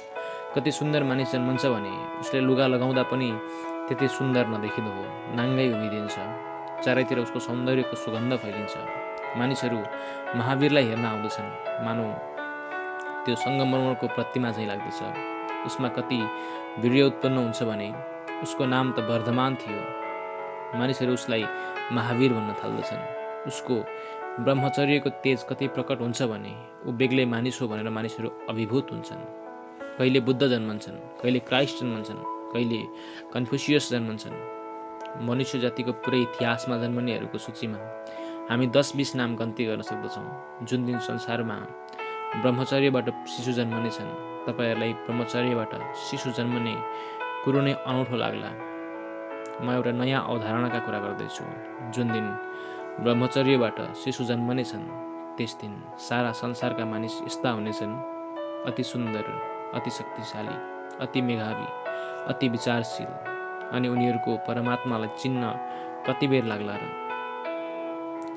Speaker 1: कति सुन्दर मानिस जन्मन्छ भने उसले लुगा लगाउँदा पनि त्यति सुन्दर नदेखिँदो हो। नाङ्गै उभिदिन्छ। चारैतिर उसको सौन्दर्यको सुगन्ध फैलिन्छ। मानिसहरू महावीरलाई हेर्न आउँदछन्। मानौ त्यो सङ्गमरमरको प्रतिमा चाहिँ लाग्दछ। उसमा कति वीर्य उत्पन्न हुन्छ भने उसको नाम त वर्धमान थियो। मानिसहरू उसलाई महावीर भन्न थाल्दछन्। उसको ब्रह्मचर्यको तेज कति प्रकट हुन्छ भने ऊ बेग्लै मानिस हो भनेर मानिसहरू अभिभूत हुन्छन्। कहिले बुद्ध जन्मन्छन्, कहिले क्राइस्ट जन्मन्छन्, कहिले कन्फ्युसियस जन्मन्छन्। मनुष्य जातिको पुरै इतिहासमा जन्मनेहरूको सूचीमा हामी 10-20 नाम गन्ती गर्न सक्दछौँ। जुन दिन संसारमा ब्रह्मचर्यबाट शिशु जन्मनेछन्, तपाईँहरूलाई ब्रह्मचर्यबाट शिशु जन्मने कुरो नै अनौठो लाग्ला। म एउटा नयाँ अवधारणाका कुरा गर्दैछु। जुन दिन ब्रह्मचर्यबाट शिशु जन्मनेछन् त्यस दिन सारा संसारका मानिस यस्ता हुनेछन्, अति सुन्दर, अति शक्तिशाली, अति मेधावी, अति विचारशील, अनि उनीहरूको परमात्मालाई चिन्न कति बेर लाग्ला र?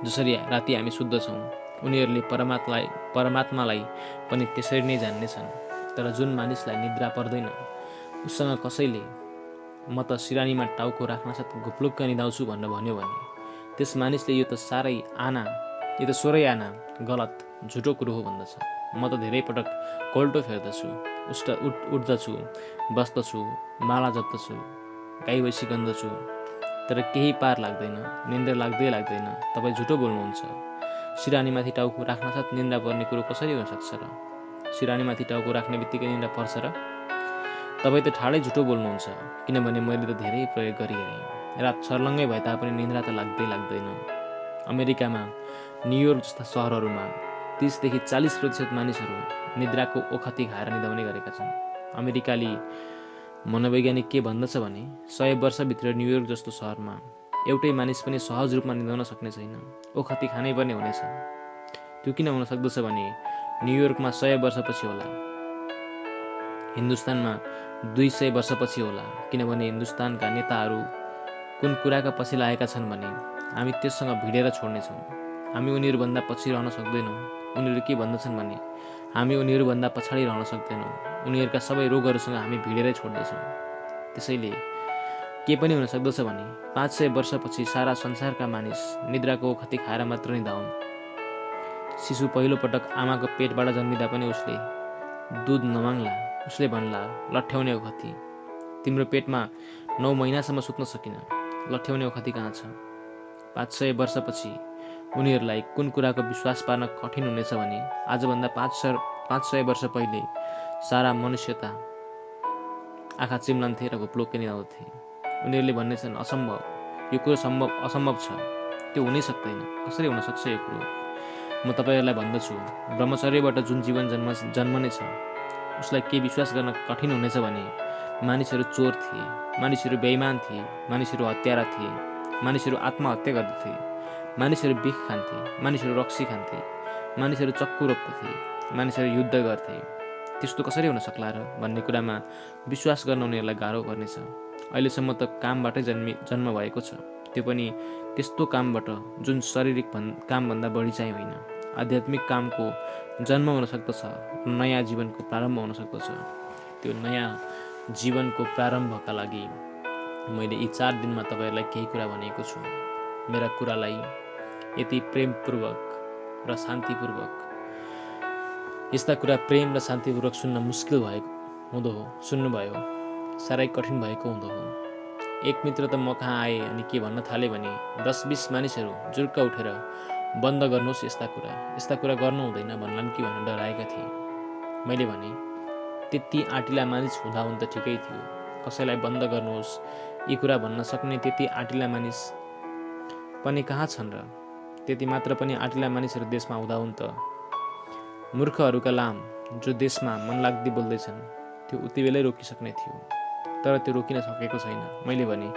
Speaker 1: जसरी राति हामी सुत्दछौँ उनीहरूले परमात्मालाई पनि त्यसरी नै जान्नेछन्। तर जुन मानिसलाई निद्रा पर्दैन उसँग कसैले म त सिरानीमा टाउको राख्नसाथ घुप्लुक्क निदाउँछु भनेर भन्यो भने त्यस मानिसले यो त सोरै आना गलत झुटो कुरो हो भन्दछ। म त धेरै पटक कोल्टो फेर्दछु, उठ्दछु, बस्दछु, माला जप्दछु, गाई भैँसी गन्दछु, तर केही पार लाग्दैन, निन्द्रा लाग्दैन। तपाईँ झुटो बोल्नुहुन्छ। सिरानीमाथि टाउको राख्नसाथ निन्द्रा पर्ने कुरो कसरी हुन सक्छ र? सिरानीमाथि टाउको राख्ने बित्तिकै निन्द्रा पर्छ र? तपाईँ त ठाडै झुटो बोल्नुहुन्छ, किनभने मैले त धेरै प्रयोग गरिहेरेँ। रात छर्लङ्गै भए तापनि निन्द्रा त लाग्दैन। अमेरिकामा न्युयोर्क जस्ता सहरहरूमा 30 देखि 40% मानिसहरू निद्राको ओखती खाएर निदाउने गरेका छन्। अमेरिकाली मनोवैज्ञानिक के भन्दछ भने 100 वर्षभित्र न्युयोर्क जस्तो सहरमा एउटै मानिस पनि सहज रूपमा निदाउन सक्ने छैन, ओखती खानै पर्ने हुनेछ। त्यो किन हुन सक्दछ भने न्युयोर्कमा 100 वर्षपछि होला, हिन्दुस्तानमा 200 वर्षपछि होला, किनभने हिन्दुस्तानका नेताहरू कुन कुराका पछि लागेका छन् भने हामी त्यससँग भिडेर छोड्नेछौँ। हामी उनीहरूभन्दा पछि रहन सक्दैनौँ। उनीहरू के भन्दछन् भने हामी उनीहरूभन्दा पछाडि रहन सक्दैनौँ। उनीहरूका सबै रोगहरूसँग हामी भिडेरै छोड्दैछौँ। त्यसैले के पनि हुन सक्दछ भने 500 वर्षपछि सारा संसारका मानिस निद्राको ओखती खाएर मात्र निदाउन्। शिशु पहिलो पटक आमाको पेटबाट जन्मिँदा पनि उसले दुध नमाग्ला, उसले भन्ला लठ्याउने ओखती। तिम्रो पेटमा 9 महिनासम्म सुत्न सकिन, लठ्याउने ओखती कहाँ छ? 500 वर्षपछि उनीहरूलाई कुन कुराको विश्वास पार्न कठिन हुनेछ भने आजभन्दा 500 वर्ष पहिले सारा मनुष्यता आँखा चिम्लन्थे र घोप्लोके निदाउँथे। उनीहरूले भन्नेछन् असम्भव, यो कुरो असम्भव छ, त्यो हुनै सक्दैन, कसरी हुन सक्छ यो कुरो? म तपाईँहरूलाई भन्दछु, ब्रह्मचर्यबाट जुन जीवन जन्मने छ उसलाई के विश्वास गर्न कठिन हुनेछ भने मानिसहरू चोर थिए, मानिसहरू बेइमान थिए, मानिसहरू हत्यारा थिए, मानिसहरू आत्महत्या गर्दथे, मानिसहरू बिख खान्थे, मानिसहरू रक्सी खान्थे, मानिसहरू चक्कु रोप्दथे, मानिसहरू युद्ध गर्थे। त्यस्तो कसरी हुन सक्ला र भन्ने कुरामा विश्वास गर्न उनीहरूलाई गाह्रो पर्नेछ। अहिलेसम्म त कामबाटै जन्म भएको छ, त्यो पनि त्यस्तो कामबाट जुन शारीरिक कामभन्दा बढी चाहिँ होइन। आध्यात्मिक कामको जन्म हुन सक्दछ, नयाँ जीवनको प्रारम्भ हुन सक्दछ। त्यो नयाँ जीवनको प्रारम्भका लागि मैले यी 4 दिनमा तपाईँहरूलाई केही कुरा भनेको छु। मेरा कुरालाई यति प्रेमपूर्वक र शान्तिपूर्वक, यस्ता कुरा प्रेम र शान्तिपूर्वक सुन्न मुस्किल भएको हुँदो हो, सुन्नुभयो, साह्रै कठिन भएको हुँदो हो। एक मित्र त म कहाँ आए अनि के भन्न थाले भने 10-20 मानिसहरू जुर्क उठेर बन्द गर्नुहोस् यस्ता कुरा गर्नु हुँदैन भन्लान् कि भनेर डराएका थिए। मैले भने त्यति आँटिला मानिस हुँदा हुन त ठिकै थियो, कसैलाई बन्द गर्नुहोस् यी कुरा भन्न सक्ने त्यति आँटिला मानिस पनि कहाँ छन् र? त्यति मात्र पनि आँटिला मानिसहरू देशमा हुँदा हुन् त मूर्खहरूका लाम जो देशमा मनलाग्दी बोल्दैछन् त्यो उति बेलै रोकिसक्ने थियो, तर त्यो रोकिन सकेको छैन। मैले भने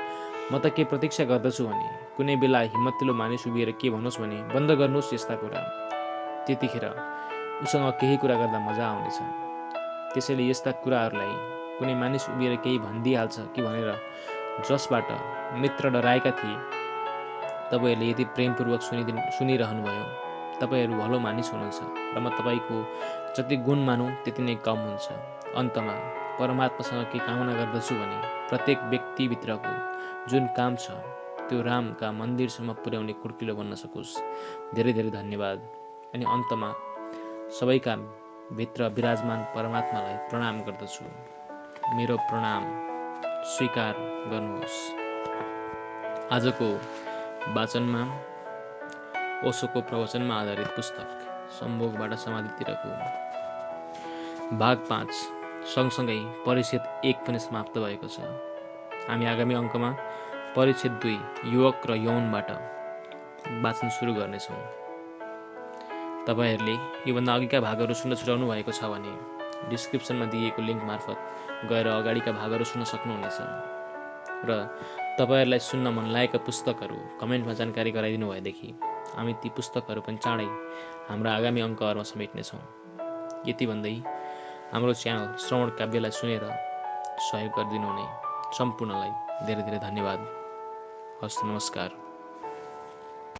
Speaker 1: म त के प्रतीक्षा गर्दछु भने कुनै बेला हिम्मतिलो मानिस उभिएर के भनोस् भने बन्द गर्नुहोस् यस्ता कुरा, त्यतिखेर उसँग केही कुरा गर्दा मजा आउनेछ। त्यसैले यस्ता कुराहरूलाई कुनै मानिस उभिएर केही भनिदिइहाल्छ कि भनेर जसबाट मित्र डराएका थिए तपाईँहरूले यति प्रेमपूर्वक सुनिरहनु भयो। तपाईँहरू भलो मानिस हुनुहुन्छ र म तपाईँको जति गुण मानौँ त्यति नै कम हुन्छ। अन्तमा परमात्मासँग के कामना गर्दछु भने प्रत्येक व्यक्तिभित्रको जुन काम छ त्यो रामका मन्दिरसम्म पुर्याउने कुर्किलो बन्न सकोस्। धेरै धेरै धन्यवाद। अनि अन्तमा सबैका भित्र विराजमान परमात्मालाई प्रणाम गर्दछु। मेरो प्रणाम स्वीकार गर्नुहोस्। आजको वाचनमा ओशोको प्रवचनमा आधारित पुस्तक सम्भोगबाट समाधितिरको भाग 5 सँगसँगै परिच्छेद 1 पनि समाप्त भएको छ। हामी आगामी अङ्कमा परिच्छेद 2 युवक र यौनबाट वाचन सुरु गर्नेछौँ। तपाईँहरूले योभन्दा अघिका भागहरू सुन्न छुटाउनु भएको छ भने डिस्क्रिप्सनमा दिएको लिङ्क मार्फत गएर अगाडिका भागहरू सुन्न सक्नुहुनेछ र तपाईँहरूलाई सुन्न मन लागेका पुस्तकहरू कमेन्टमा जानकारी गराइदिनु भएदेखि हामी ती पुस्तकहरू पनि चाँडै हाम्रा आगामी अङ्कहरूमा समेट्नेछौँ। यति भन्दै हाम्रो च्यानल श्रवण काव्यलाई सुनेर सहयोग गरिदिनु हुने सम्पूर्णलाई धेरै धेरै धन्यवाद। हस्, नमस्कार।